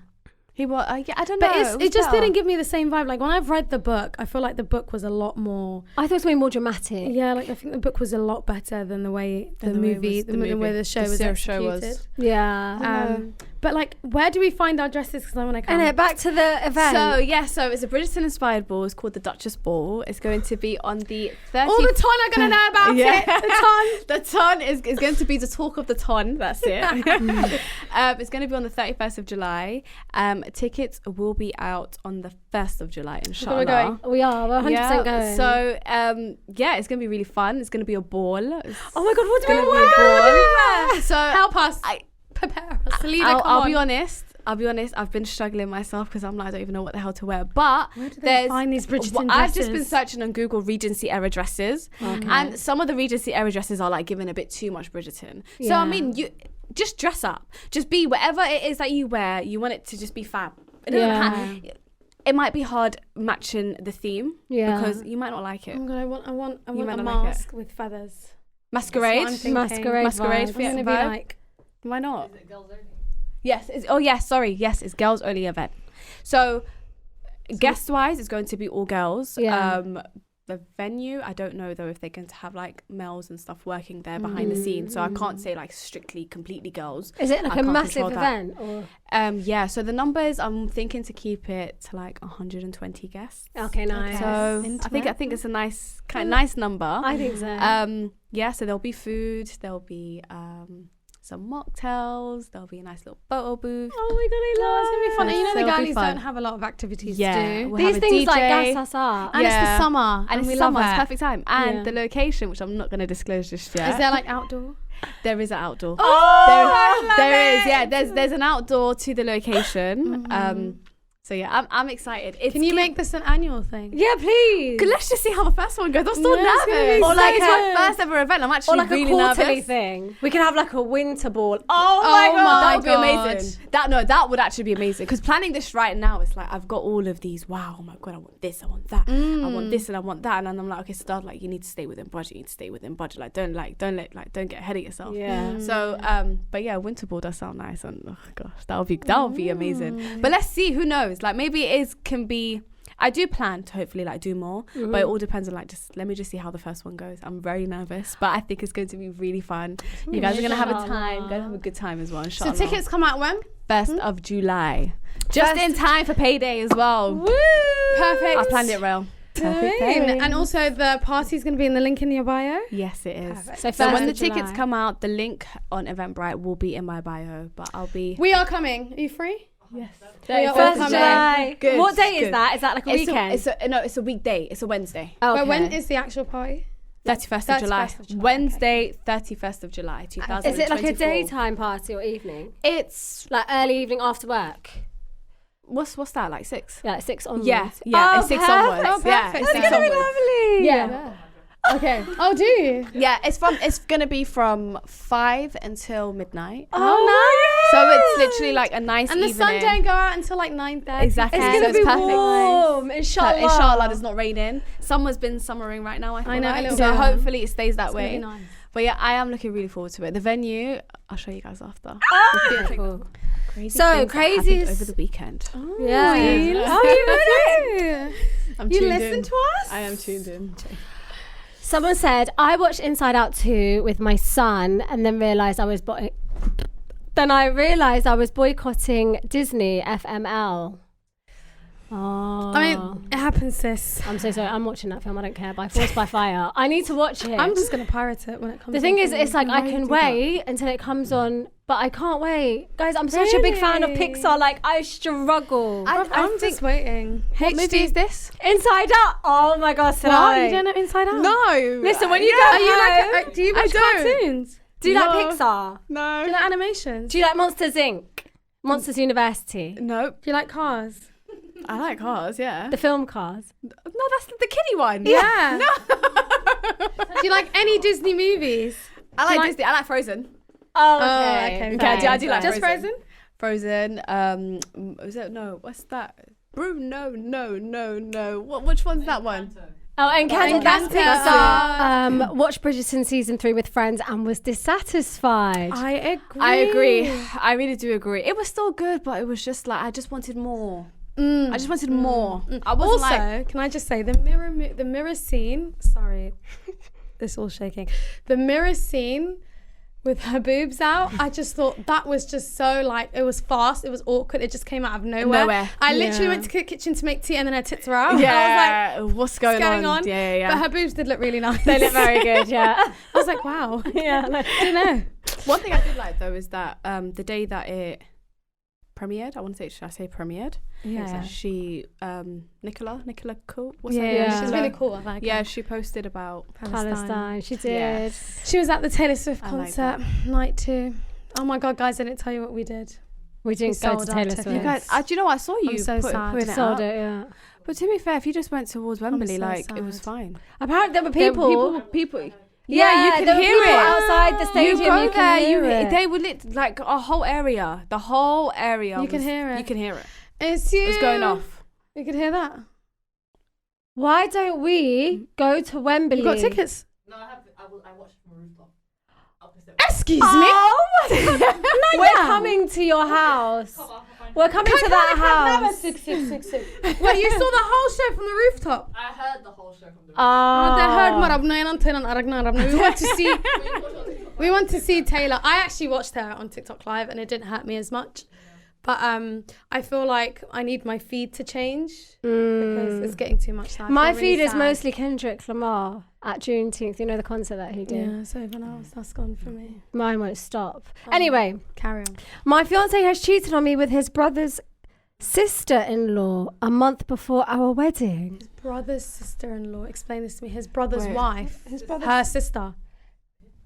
He was. Yeah, I don't know. But it just didn't give me the same vibe. Like when I've read the book, I feel like the book was a lot more. I thought it was going to be more dramatic. Yeah, like I think the book was a lot better than the way the Than the way it movie, was- the the way movie. the show The was show executed. was. Yeah. But like, where do we find our dresses? Because I want to come. And back to the event. So it's a Bridgerton inspired ball. It's called the Duchess Ball. It's going to be on the 30th. All the ton are gonna know about Yeah. it. The ton is going to be the talk of the ton. That's it. It's going to be on the 31st of July. Tickets will be out on the 1st of July, inshallah. We're going. We're 100% going. So it's going to be really fun. It's going to be a ball. oh my God, what do Gonna we be a wear? ball. So Help us. Prepare us. Selena, I'll be honest. I've been struggling myself because I'm like, I don't even know what the hell to wear. But Where do they find these Bridgerton I've just been dresses? searching on Google Regency era dresses, and some of the Regency era dresses are like giving a bit too much Bridgerton. So Yeah. I mean, you just dress up, just be whatever it is that you wear. You want it to just be fab. It doesn't have- it might be hard matching the theme because you might not like it. Oh my God, I want might a not like it. mask with feathers. Masquerade, That's what I'm thinking. masquerade. vibe. I'm gonna be vibe. like, Why not? Yes. Yes, it's girls only event. So guest wise, it's going to be all girls. Yeah. The venue, I don't know though if they're going to have like males and stuff working there behind the scenes. So I can't say like strictly completely girls. Is it like I a can't massive control that. event? Or? Yeah. So the numbers, I'm thinking to keep it to like 120 guests. Okay, nice. So Into I it. think it's a nice number. I think so. Yeah, so there'll be food, there'll be some mocktails, there'll be a nice little photo booth. Oh my God, I love it's gonna be fun. And you know So the it'll be girlies fun. don't have a lot of activities Yeah, to do. we'll have These a things like DJ. gas us up. And it's the Yeah. summer, And it's we summer, love it's it. perfect time. And Yeah. the location, which I'm not going to disclose just yet. Is there like outdoor? There is an outdoor. Oh, there is. Yeah, there's an outdoor to the location. So yeah, I'm excited. Can you make this an annual thing? Yeah, please. Let's just see how the first one goes. I'm still Yeah, it's gonna be nervous. so Or like it's my good. first ever event. I'm actually Or like really a quarterly nervous. thing. We can have like a winter ball. Oh my God. that would be God. amazing. That would actually be amazing. Because planning this right now, it's like I've got all of these. Wow, oh my God, I want this, I want that, I want this, and I want that, and then I'm like, okay, start like you need to stay within budget. You need to stay within budget. Like don't get ahead of yourself. Yeah. So but yeah, winter ball does sound nice, and oh gosh, that would be amazing. But let's see. Who knows? Like maybe can be. I do plan to hopefully like do more, but it all depends on like let me just see how the first one goes. I'm very nervous, but I think it's going to be really fun. You guys are gonna have a time, gonna have a good time as well. So Inshallah. tickets come out when? 1st of July, just in time for payday as well. Woo! I Perfect. planned it well. Perfect Fine. pairing. And also the party's going to be in the link in your bio. Yes, it is. Perfect. So, So when the first of tickets July. come out, the link on Eventbrite will be in my bio, but I'll be... We are coming. Are you free? Yes. We are all First of coming. July. Good, What day is good. that? Is that like a weekend? No, it's a weekday. It's a Wednesday. Oh, But okay. when is the actual party? 31st of July. 31st of July, Wednesday, 31st of July, 2024. Is it like a daytime party or evening? It's... Like early evening after work? What's that, like 6? Yeah, like 6 onwards. Yeah, Oh, it's 6 perfect. onwards. Oh, Yeah, perfect. it's That's 6 gonna be onwards. Lovely. Yeah. Okay. Oh, do you? Yeah, it's gonna be from 5 until midnight. Oh, So it's literally like a nice And the evening. sun don't go out until like 9:30. Exactly. It's So gonna it's be perfect. warm. So Inshallah. inshallah, it's not raining. Summer's been summering right now. I know, a like. little So bit. hopefully it stays that It's gonna be way. nice. But yeah, I am looking really forward to it. The venue, I'll show you guys after. Cool. Crazy So, things that happened craziest- over the weekend. Yeah. Oh, you ready? I'm You tuned listen in. to us? I am tuned in. Someone said, I watched Inside Out 2 with my son and then realised I was boycotting Disney FML. Oh. I mean, it happens, sis. I'm so sorry. I'm watching that film. I don't care. By force, by fire. I need to watch it. I'm just gonna pirate it when it comes. The thing on is, TV. it's like I can wait until it comes on, but I can't wait. Guys, I'm such a big fan of Really? Pixar. Like, I struggle. I'm just waiting. What movie is this? Inside Out. Oh my God, What? Sirad. You don't know Inside Out? No. Listen, when you go Are you home, like? Do you watch don't. cartoons? do you like No. Pixar? No. Do you like animations? Do you like Monsters Inc? Monsters University? Nope. Do you like Cars? I like Cars, yeah. The film Cars? No, that's the kiddie one. Yeah. No. Do you like any Disney movies? I like like- Disney. I like Frozen. Oh, okay, Okay, fair. I do like Just Frozen. Frozen. Frozen. Is it no? What's that? Bruno? No. Which one's that one? Oh, Encanto. That's Encanto. Pixar. Watched Bridgerton season 3 with friends and was dissatisfied. I agree. I really do agree. It was still good, but it was just like I just wanted more. Mm. I just wanted more. I Also, wasn't like can I just say the mirror scene? Sorry, this all shaking. The mirror scene with her boobs out. I just thought that was just so like it was fast. It was awkward. It just came out of nowhere. I literally went to the kitchen to make tea, and then her tits were out. yeah. I was like, what's going on? Yeah. But her boobs did look really nice. They look very good, yeah. I was like, wow. Yeah. I don't know. One thing I did like though is that the day that it premiered, should I say premiered? Yeah. She Nicola Cool. What's Yeah, her name? she's really cool. I like Yeah, her. she posted about Palestine. She did. Yeah. She was at the Taylor Swift I like concert night 2. Oh my God, guys! I didn't tell you what we did. We didn't go to sold our Taylor tickets. Swift. You guys, do you know what? I saw you so put, sad. putting it Sold up. it, yeah. But to be fair, if you just went towards Wembley, so like it was sad. fine. Apparently there were There people. were people. Yeah, Yeah, you there could were hear people it. outside the stadium. You go you there, can hear it. they would lit like a whole area. The whole area. You can hear it. You can hear it. It's you. It was going off. You could hear that. Why don't we go to Wembley? You got tickets? No, I watched it from a rooftop. Up the steps. Excuse Oh my God. We're coming to your house. We're coming to that house. xxxx. Wait, you saw the whole show from the rooftop? I heard the whole show from the We want to see. We want to see Taylor. I actually watched her on TikTok Live, and it didn't hurt me as much. But I feel like I need my feed to change because it's getting too much now. I My feel feed really is sad. mostly Kendrick Lamar at Juneteenth. You know the concert that he did? Yeah, so everyone else, that's gone for me. Mine won't stop. Anyway, Carry on. my fiance has cheated on me with his brother's sister-in-law a month before our wedding. Brother's sister-in-law. Explain this to me. His brother's Wait. wife. His brother's Her sister.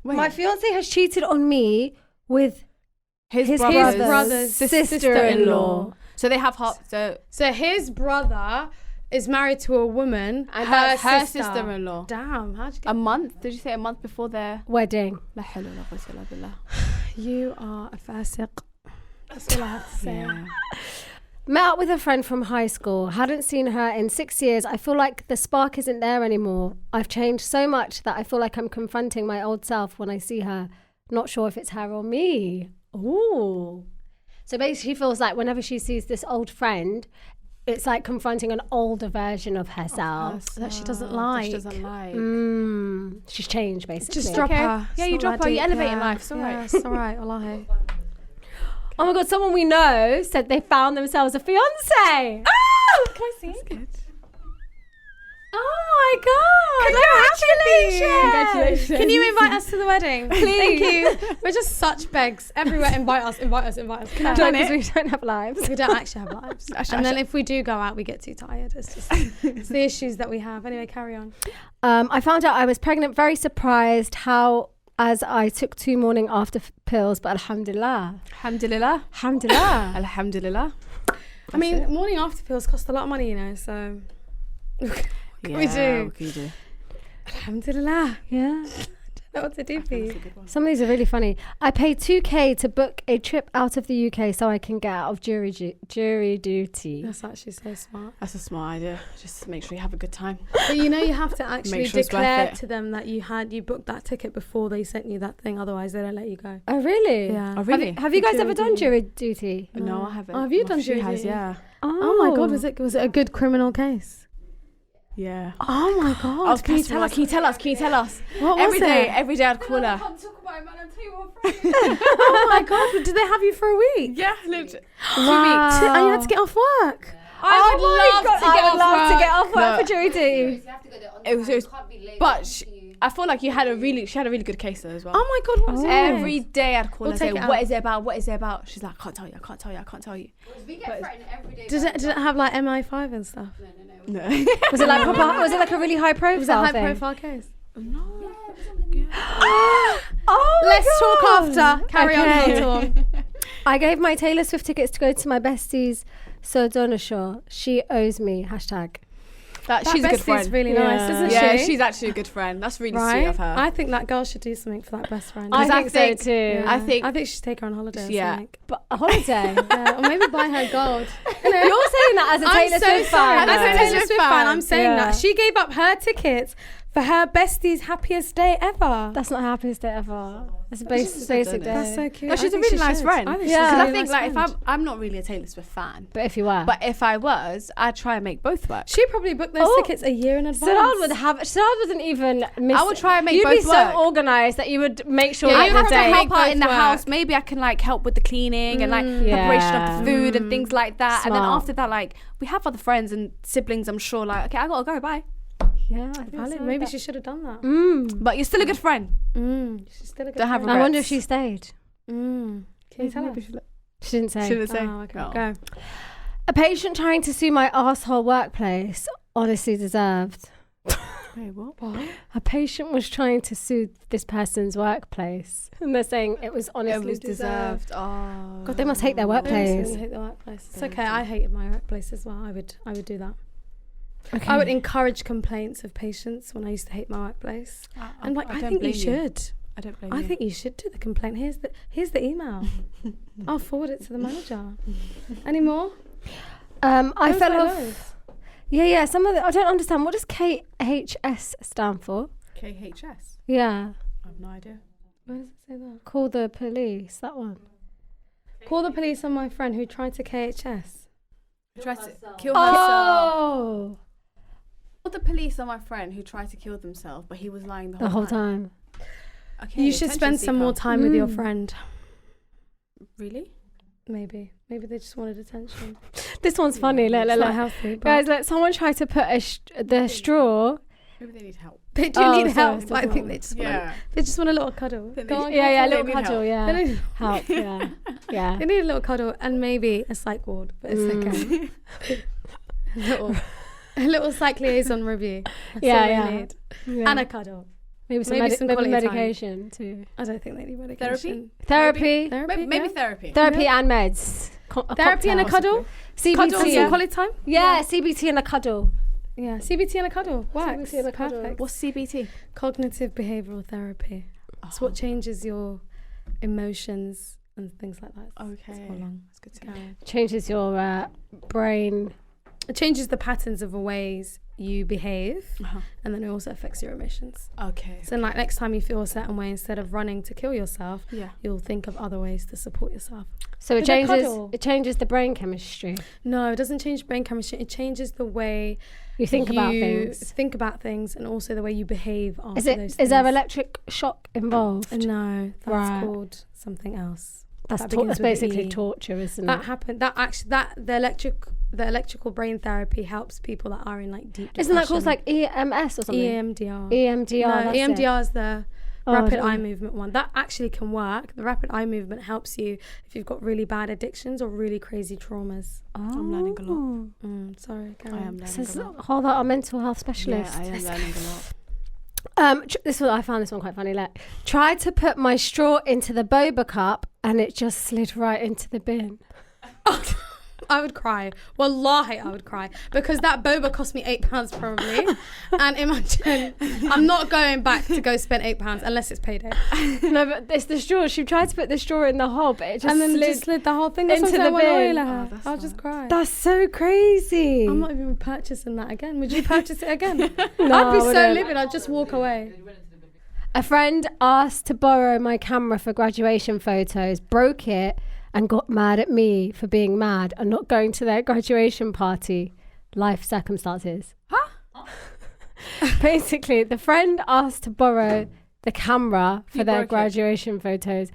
Wait. My fiance has cheated on me with his brother's sister-in-law. So they have hot. So So his brother is married to a woman and her that's her sister. sister-in-law. Damn, how'd you get A month? Did you say a month before their? Wedding. La hawla wa la quwwata illa billah. You are a fasiq. That's all I have to say. Yeah. Met up with a friend from high school. Hadn't seen her in 6 years. I feel like the spark isn't there anymore. I've changed so much that I feel like I'm confronting my old self when I see her. Not sure if it's her or me. Ooh. So basically she feels like whenever she sees this old friend, it's like confronting an older version of herself. That she doesn't That like. she doesn't like. She's changed basically. Just drop Okay. her. Yeah, It's you not drop that her, you deep, elevate in yeah. life, it's all right. Yeah, it's all right. Wallahi. Oh my God, someone we know said they found themselves a fiance. Can I see? Oh my God! Congratulations. Can you invite us to the wedding? Please. Thank you. We're just such begs. Everywhere, invite us. No, Done because it. we don't have lives. We don't actually have lives. And then if we do go out, we get too tired. It's just it's the issues that we have. Anyway, carry on. I found out I was pregnant. Very surprised as I took 2 morning after pills, but alhamdulillah. Alhamdulillah. Alhamdulillah. Alhamdulillah. I mean, morning after pills cost a lot of money, you know, so what can we do? What can you do? Alhamdulillah. Yeah. I don't know what to do for you. Some of these are really funny. I paid 2k to book a trip out of the UK so I can get out of jury duty. That's actually so smart. That's a smart idea. Just make sure you have a good time. But you know, you have to actually sure it's worth declare it. to them that you booked that ticket before they sent you that thing. Otherwise, they don't let you go. Oh, really? Yeah. Oh, really? Have you guys Jury ever done duty. jury duty? No, I haven't. Oh, have you My done friend jury has, duty? yeah. Oh my God, was it a good criminal case? Yeah. Oh my God. Can you tell us? Can you tell us? What was Every day I'd call her. Can't talk about it, man. I'll tell you what. Oh my God. Did they have you for a week? Yeah, literally. Wow. And you had to get off work? I would love to get off work No. for jury duty. You have to go there on It was- time. it was- You can't be late. but It's up to you. I feel like she had a really good case though as well. Oh my God, what was it? Every day I'd call We'll her and say, take it what out. is it about? What is it about? She's like, I can't tell you. We get threatened every day. Did it have like MI5 and stuff? No. Was it like was it like a really high profile Was it a high thing? profile case? Oh, Let's talk after. Carry Okay. on, Tom. I gave my Taylor Swift tickets to go to my bestie's Sodona show. She owes me. Hashtag. She's a good bestie's friend. really nice, Yeah. isn't Yeah, she? she's actually a good friend. That's really Right? sweet of her. I think that girl should do something for that best friend. I Because think so too. Yeah. I think- I think she should take her on holiday. Or Yeah. something. But a holiday. Yeah, or maybe buy her gold. You're saying that as a Taylor Swift fan. As a though. Taylor Swift fan, I'm saying Yeah. that she gave up her tickets for her bestie's happiest day ever. That's not happiest day ever. That's a That's just basic so day. That's so cute. No, she's I a think really she nice should. friend. I think Yeah. she's a Because really I think nice like friend. if I'm not really a Taylor Swift fan, But if you were. but if I was, I'd try and make both work. She probably booked those Oh. tickets a year in advance. Sirad wouldn't even miss. I would try and make You'd both be work. so organised that you would make sure Yeah, at you the have to day. help out in the both house. work. Maybe I can like help with the cleaning and like Yeah. preparation of the food and things like that. And then Smart. after that, like we have other friends and siblings. I'm sure, like okay, I gotta go. Bye. Yeah, I think Valid. so, Maybe but- she should have done that. But you're still a good friend. She's still a good Don't have friend. I wonder if regrets. she stayed. Can you tell her? She didn't say. Shouldn't say. Oh, okay. Oh. Go. A patient trying to sue my asshole workplace honestly deserved. Wait, what? A patient was trying to sue this person's workplace, and they're saying it was honestly It was deserved. deserved. Oh. God, they must hate their I workplace. hate the workplace. It's Very okay. true. I hated my workplace as well. I would do that. Okay. I would encourage complaints of patients when I used to hate my workplace. And like, I don't think you blame should. I don't blame I you. think you should do the complaint. Here's the email. I'll forward it to the manager. Any more? I Those fell are off. loads. Yeah. Some of the, I don't understand. What does KHS stand for? KHS. Yeah. I have no idea. Where does it say that? Call the police. That one. Call the police on my friend who tried to KHS. Tried to kill herself. Oh. Call the police on my friend who tried to kill themselves, but he was lying The whole time. Okay, You should spend some more time with your friend. Really? Maybe they just wanted attention. This one's funny. Look, It's look, not look. healthy. But Guys, look, someone tried to put the straw. Maybe they need help. they do Oh, need sorry, help. But I think they just want a little cuddle. They Go need- on, Yeah, go a on. little cuddle, They yeah. need, Help, yeah. Yeah. they need a little cuddle and maybe a psych ward, but it's okay. a little psych liaison review. That's Yeah, all they yeah. need. Yeah. And a cuddle. maybe some, maybe some maybe quality time. medication too. I don't think they need medication. Therapy. Therapy, Maybe yeah. therapy. Therapy and meds. Therapy and a cuddle. CBT. Cuddle and some Yeah. quality time. Yeah, CBT and a cuddle. Yeah, CBT and a cuddle. Works. CBT and a cuddle. Perfect. What's CBT? Cognitive behavioural therapy. It's what changes your emotions and things like that. Okay. It's all long. That's good to know. Changes your brain. It changes the patterns of the ways you behave, Uh-huh. and then it also affects your emotions. Okay. So like next time you feel a certain way, instead of running to kill yourself, Yeah. you'll think of other ways to support yourself. So With a cuddle. it changes the brain chemistry. No, it doesn't change brain chemistry. It changes the way You think about things. think about things, and also the way you behave after Is those it? Is things. there electric shock involved? No, that's Right. called something else. That's that begins that's with an basically E. torture, isn't That it? happened. The electric the electrical brain therapy helps people that are in like deep depression. Isn't that called like EMS or something? EMDR? EMDR. No, that's it. EMDR is the Oh, rapid don't eye know. movement one. That actually can work. The rapid eye movement helps you if you've got really bad addictions or really crazy traumas. I'm learning a lot. Sorry, I am This learning is a lot. hold on, our mental health specialist. Yeah, I am learning a lot. This one I found this one quite funny. Like, tried to put my straw into the boba cup and it just slid right into the bin. I would cry. Wallahi, I would cry. Because that boba cost me £8 probably. And imagine, I'm not going back to go spend £8 unless it's payday. No, but it's the straw. She tried to put the straw in the hole, but it just And then slid. just slid the whole thing into the bin. that's I'll just cry. That's so crazy. I'm not even purchasing that again. Would you purchase it again? No, I'd be I so wouldn't. livid. I'd just walk away. A friend asked to borrow my camera for graduation photos, broke it, and got mad at me for being mad and not going to their graduation party. Life circumstances. Huh? Basically, the friend asked to borrow the camera for You their broke it. graduation photos,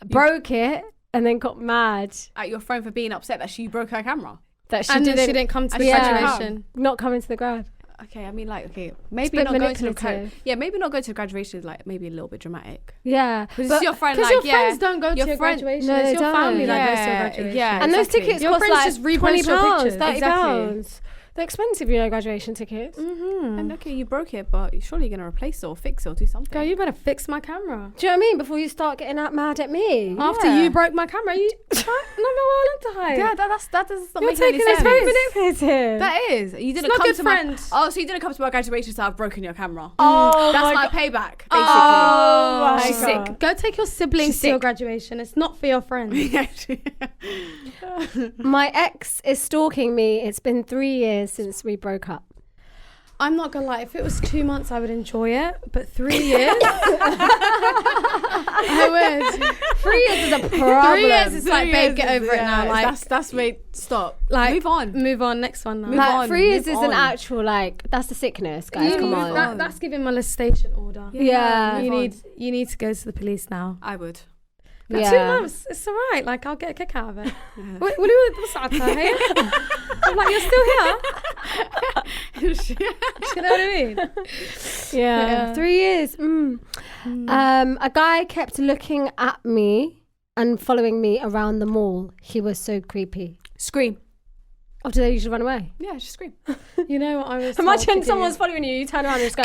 broke it, and then got mad At your friend for being upset that she broke her camera. that And then she didn't come to the Yeah. graduation. not coming to the grad. Okay, I mean, like, okay, It's a maybe bit not going to the manipulative. maybe not going to the graduation is like maybe a little bit dramatic. Yeah, Because it's your friend, Because like, your friends don't go to your your friend- graduation. No, it's they your don't. family that goes to your Yeah, graduation. yeah. and those exactly. tickets Your cost friends like just repost your £20, pictures. £30. Exactly. They're expensive, you know, graduation tickets. And okay, you broke it, but you're surely gonna replace it or fix it or do something. Girl, you better fix my camera. Do you know what I mean? Before you start getting mad at me. After Yeah. you broke my camera, you no to hide. Yeah, that does not You're make any taking sense. a Very manipulative. That is. You didn't not come good to friends. my. Oh, so you didn't come to my graduation, so I've broken your camera. Oh That's my my God. payback, basically. Oh my She's God. sick. Go take your siblings She's to your sick. graduation. It's not for your friends. My ex is stalking me. It's been 3 years since we broke up. I'm not gonna lie. If it was 2 months, I would enjoy it. But 3 years, I would. 3 years is a problem. 3 years is like, babe, get over it now. Like, that's wait, stop. like, Move on. Move on. Next one now. Move Like, on, 3 years move is an on. actual, like, that's the sickness, guys. You Come need- on. That's giving molestation order. Yeah. move You on. need to go to the police now. I would. But Yeah. 2 months, it's all right. Like, I'll get a kick out of it. What's hey? I'm like, you're still here? Do you know what I mean? Yeah. Yeah. 3 years. A guy kept looking at me and following me around the mall. He was so creepy. Scream. Oh, do they usually run away? Yeah, just scream. You know what I was told Imagine to do? someone's following you, you turn around and just go,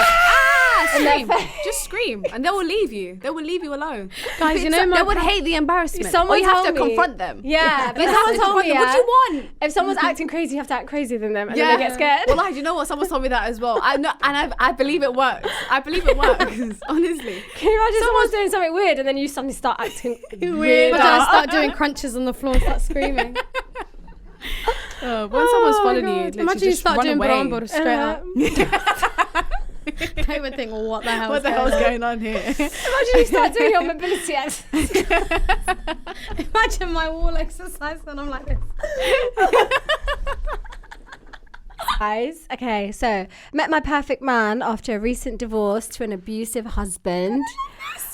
Scream. Just scream. And they will leave you. They will leave you alone. Guys, you know they would hate the embarrassment. Someone or you have told to me- confront them. yeah, but You have someone to told confront me, them. What do you want? if someone's acting crazy, you have to act crazy than them, and then they get scared. Well, do you know what? Someone told me that as well. I know, and I believe it works. I believe it works. Honestly. Can you imagine someone's doing something weird and then you suddenly start acting weird? But then I start doing crunches on the floor and start screaming. When someone's following you, literally Imagine you just start run doing away. Bramble straight up. They would think, well, what the hell? What the hell's going on here? Imagine you start doing your mobility exercise. Imagine my wall exercise and I'm like this. Guys, okay, so met my perfect man after a recent divorce to an abusive husband,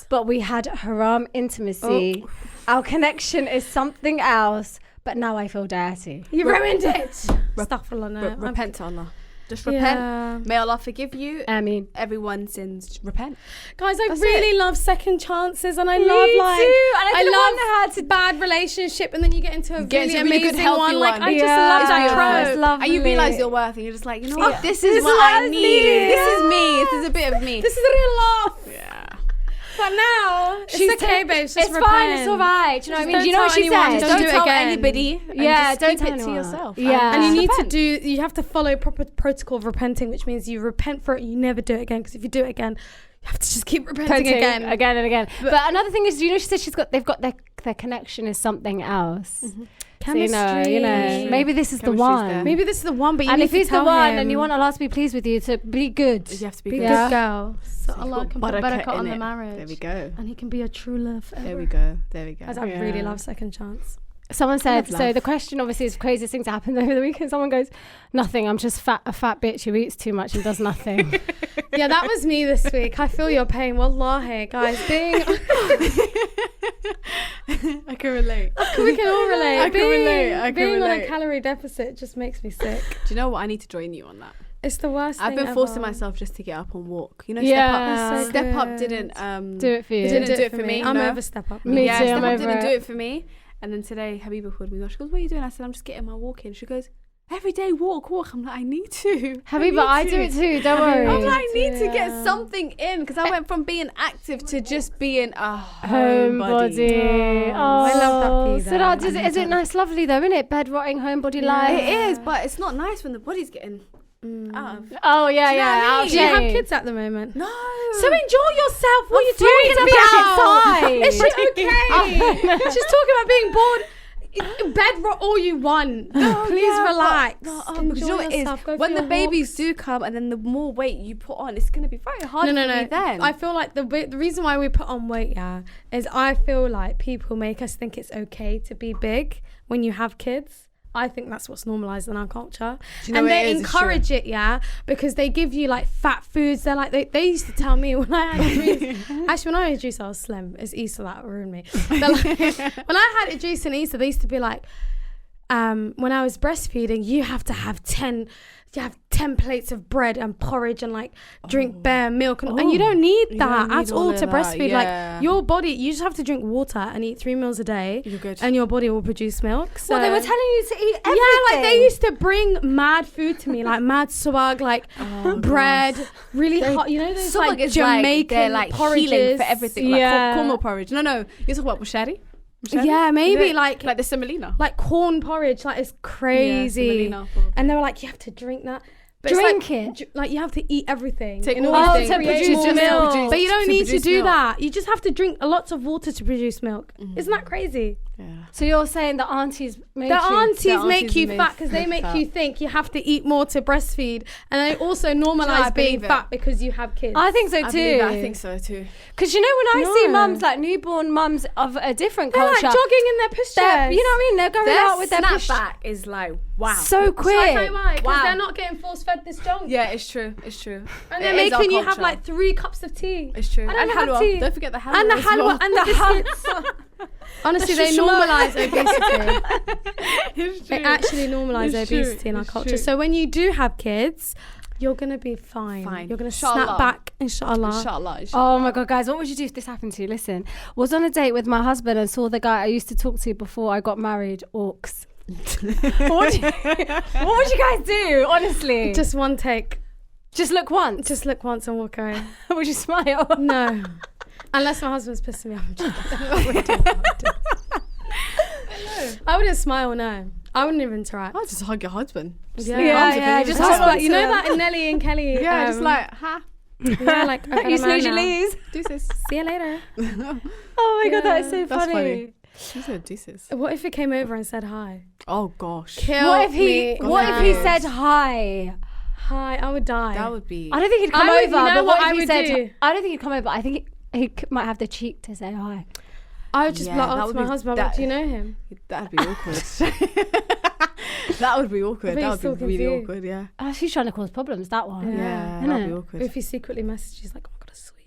but we had haram intimacy. Our connection is something else, but now I feel dirty. You ruined it. Astaghfirullah, no. Repent to Allah. Just repent. Yeah. May Allah forgive you. I mean, Everyone sins. Repent. Guys, I That's really love second chances, and I Me love too, like and I didn't want love how to bad relationship, and then you get into a Get really into a really good, amazing healthy one. Like one. I just Yeah. love It's that beautiful. trope. It's lovely. And you realise your worth, and you're just like, you know what? Yeah. This This is is what what I I need. needed. This is me. This is a bit of me. This is a real laugh. Yeah. But now it's okay, babe. Just it's fine, it's all right. Do you know what I mean? Do you know what she anyone, said? don't Don't do it tell again. anybody. And Yeah, just don't keep tell it to anyone. yourself. Yeah. And you need Repent. you have to follow proper protocol of repenting, which means you repent for it and you never do it again. Because if you do it again, you have to just keep repenting again. and again. But another thing is, you know, she said they've got their connection is something else. So, you know, maybe this is the Chemistry's one. there. Maybe this is the one, but you And need if to he's the tell one him, and you want Allah to be pleased with you, to be good. You have to be be a good. Yeah. good girl, so Allah can put Barakah barakah on in the it. marriage. There we go. And he can be a true love forever. There we go. There we go. Guys, I really love second chance. Someone said, love so love. the question obviously is craziest thing to happen over the weekend. Someone goes, nothing. I'm just a fat bitch who eats too much and does nothing. Yeah, that was me this week. I feel your pain. Wallahi, guys. Being I can relate. we can all relate. I can relate. I can being on a relate. calorie deficit just makes me sick. Do you know what? I need to join you on that. It's the worst I've thing been forcing ever. myself just to get up and walk. You know, Yeah. Step Up So didn't Do it for you. didn't do it for me. I'm no. over Step Up. Me yeah, too, Step I'm Up over didn't it. do it for me. And then today, Habiba called me. She goes, "What are you doing?" I said, "I'm just getting my walk in." She goes, "Every day, walk." I'm like, "I need to." Habiba, I do it too. Don't worry. I'm like, I need to Yeah. get something in because I went from being active to just being a Homebody. Oh, I love that for you, though. Sirad, is I it, love is it that. nice, lovely though, isn't it? Bed rotting, homebody Yeah. life. It is, but it's not nice when the body's getting out of. Oh yeah, Do you know what I yeah. mean? Do you have outside. kids at the moment? No. So enjoy yourself. What are you I'm free talking to be about? outside. Is she okay? She's talking about being bored. Bed rot all you want. Please relax. Because Enjoy you know what it is? yourself. Go When for the your babies walks. do come and then the more weight you put on, it's going to be very hard for me then. I feel like the reason why we put on weight, is I feel like people make us think it's okay to be big when you have kids. I think that's what's normalized in our culture. Do you know And what it they is? It's true. encourage it, because they give you like fat foods. They're like, they used to tell me when I had Idris. Actually, when I had Idris, I was slim. It's Easter that ruined me. But like, when I had Idris and Easter, they used to be like, when I was breastfeeding, you have to have 10 plates of bread and porridge and like drink bare milk and you don't need You that don't need at all all to of that, breastfeed. yeah. Like your body, you just have to drink water and eat 3 meals a day You're good. and your body will produce milk. So Well, they were telling you to eat everything. yeah, like they used to bring mad food to me, like mad swag, like bread, really hot. You know those like Jamaican they're like porridges healing for everything. Yeah. Like cornmeal porridge. No. You talk about bushari? Yeah, maybe like the semolina. like corn porridge. Like it's crazy. Yeah, semolina, probably. And they were like, you have to drink that. But Drink it's it. like you have to eat everything Take in all order these to things. produce produce more milk. milk. But you don't to need to produce do milk. that. You just have to drink lots of water to produce milk. Isn't that crazy? Yeah. So you're saying the aunties make The you... aunties make aunties you make fat because they make fat. you think you have to eat more to breastfeed, and they also normalize I being believe it. fat because you have kids. I think so I too. believe that. I think so too. Because you know when I see No. mums, like newborn mums of a different They're like culture, jogging in their push they're- you know what I mean? They're going Their out with their push snapback is like wow. so Shall I quick. tell you why? Because Wow. they're not getting force fed this junk. Yeah, it's true. It's true. And It they're is our making you have culture. like 3 cups of tea. It's true. I don't And have halwa. tea. Don't forget the halwa. And the as halwa well. and the biscuits. Honestly, they normalize obesity. It's They true. actually normalize It's true, obesity in our it's culture. true. So when you do have kids, you're going to be fine. Fine. You're going to Inshallah. snap back, inshallah. Inshallah. Oh my God, guys, what would you do if this happened to you? Listen, was on a date with my husband and saw the guy I used to talk to before I got married, Orcs. what would you guys do, honestly? Just one take. Just look once. Just look once and walk away. Would you smile? No. Unless my husband's pissing me off. I wouldn't smile, no. I wouldn't even interact. I'll just hug your husband. Yeah. Yeah, Just hold on like, you to know them. that in Nelly and Kelly? Yeah, just like, ha. Yeah, like, I got a You man snooze, you now. lose. Deuces. See you later. Oh my God, that is so Yeah, that's funny. funny. She said deuces. What if he came over and said hi? Oh gosh. What if he? me What if he now. said hi? Hi, I would die. That would be. I don't think he'd come I would- over. you know but what what I if he would said? do? I don't think he'd come over. I think he might have the cheek to say hi. I would just Yeah, block that out to would my be- husband. that- Like, do you know him? That'd be awkward. That would be awkward. I bet That he's would be talking really to you. awkward. Yeah. Oh, she's trying to cause problems. That one. Yeah. Isn't That'd it? be Or awkward. if he secretly messages, like, oh my God, it's sweet.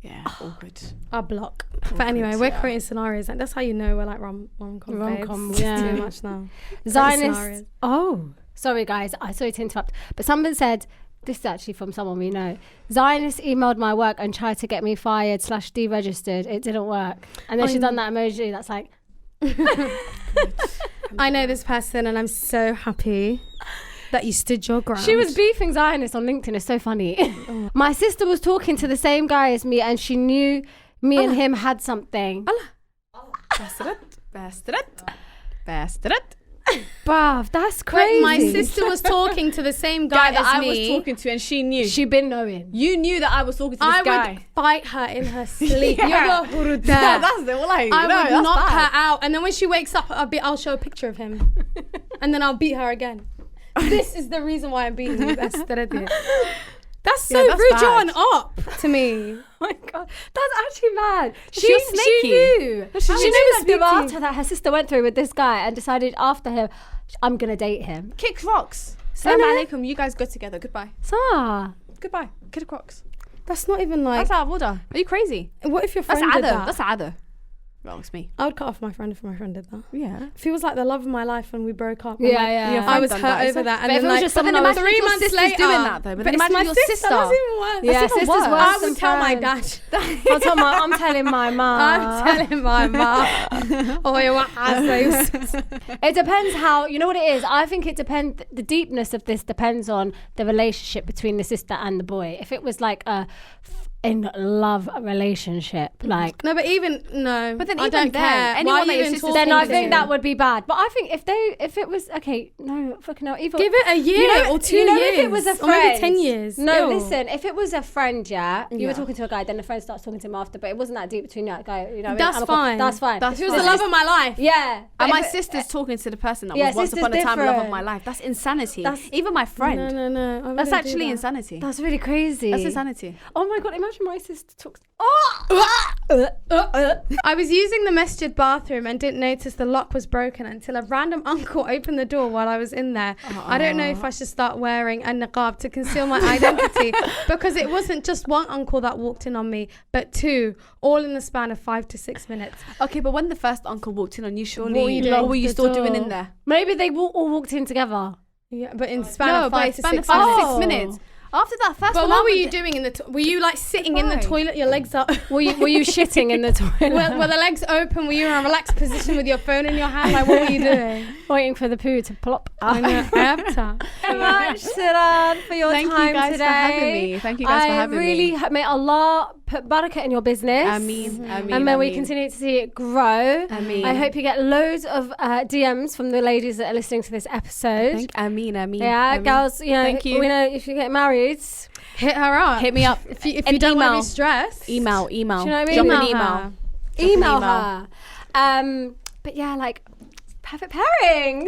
Yeah. Awkward. I'll block. But anyway, we're yeah. creating scenarios. Like, that's how you know we're like rom-com Rom-com, babes. yeah. It's too much now. Zionists. scenarios. Oh, sorry guys. I sorry to interrupt, but someone said this is actually from someone we know. Zionists emailed my work and tried to get me fired / deregistered. It didn't work, and then she done that emoji. That's like. I know this person and I'm so happy that you stood your ground. She was beefing Zionists on LinkedIn. It's so funny. My sister was talking to the same guy as me, and she knew me and him had something. Bastard. Bruv, that's Wait, crazy. my sister was talking to the same guy, That as I me. was talking to, and she knew. She been knowing. You knew that I was talking to this I guy. would fight her in her sleep. Yeah. You're a Yeah, that's it. Well, I would knock her out, and then when she wakes up, I'll show a picture of him, and then I'll beat her again. This is the reason why I'm beating you. That's so Yeah, that's rude. bad. You're an op to me. Oh my God, that's actually mad. She was She snaky. knew. No, she She didn't knew speak the to you. after that her sister went through with this guy and decided after him, I'm gonna date him. Kick rocks. Salam Innit? alaikum. You guys go together. Goodbye. Sarah. Goodbye. Kick rocks. That's not even like. That's out of order. Are you crazy? What if your That's friend did adder. that? That's adder. Wrong, it's me. I would cut off my friend if my friend did that. Yeah. If he was like the love of my life and we broke up. Yeah, I'm like, yeah. Your I friend was done hurt that. over that. And But if then it was like, just But then someone imagine three if your months sister's later, doing that though. But then it's imagine my your sister. sister. That's even worse. Yeah, That's even sister's worse. worse I than would tell my friends. dad. I'm telling my mum. I'm telling my mom. Oh, you want It depends how, you know what it is? I think it depends, the deepness of this depends on the relationship between the sister and the boy. If it was like a in love relationship, like, No, but even no. But then I even don't then, care. anyone Why are that you your even sister's talking then I to think him? that would be bad. But I think if it was, okay, no, fucking hell, either. Give it a year You know- or 2 you know, years. if it was a or maybe friend- 10 years. No, Ew. listen, if it was a friend, yeah, you Yeah. were talking to a guy, then the friend starts talking to him after, but it wasn't that deep between that guy, you know. That's amicable. fine. That's fine. That's If it was fine. the love of my life. Yeah. But And my if it- sister's talking to the person that Yeah, was once sister's upon a time love of different. my life. That's insanity. That's- Even my friend. No. I That's wouldn't do actually that. insanity. That's really crazy. That's insanity. Oh my God, imagine my sister talks. I was using the masjid bathroom and didn't notice the lock was broken until a random uncle opened the door while I was in there. I don't know if I should start wearing a niqab to conceal my identity because it wasn't just one uncle that walked in on me, but 2, all in the span of 5 to 6 minutes. Okay, but when the first uncle walked in on you, surely, What were you doing? what were you The still doing door. in there? Maybe they all walked in together. Yeah, but in span No, of but 5 it's to span 6 of minutes. 5 to Oh. 6 minutes. After that first But one, what I were would- you doing in the? Were you like sitting in the Goodbye. toilet, your legs up? Were you shitting in the toilet? were the legs open? Were you in a relaxed position with your phone in your hand? Like, what were you doing? Waiting for the poo to plop. I know. After. Thank you much, Sirad, for your Thank you time guys today. for having me. Thank you guys for having really me. may Allah put barakah in your business. Ameen. And may we continue to see it grow. Ameen. I hope you get loads of DMs from the ladies that are listening to this episode. Ameen. Yeah, Ameen. girls, you know, Thank you. we know if you get married, Hit her up. Hit me up. If you An don't want to email. be stressed. Email. Do you know what I mean? Drop an Email email. her. Drop an Email her. But yeah, like, perfect pairings.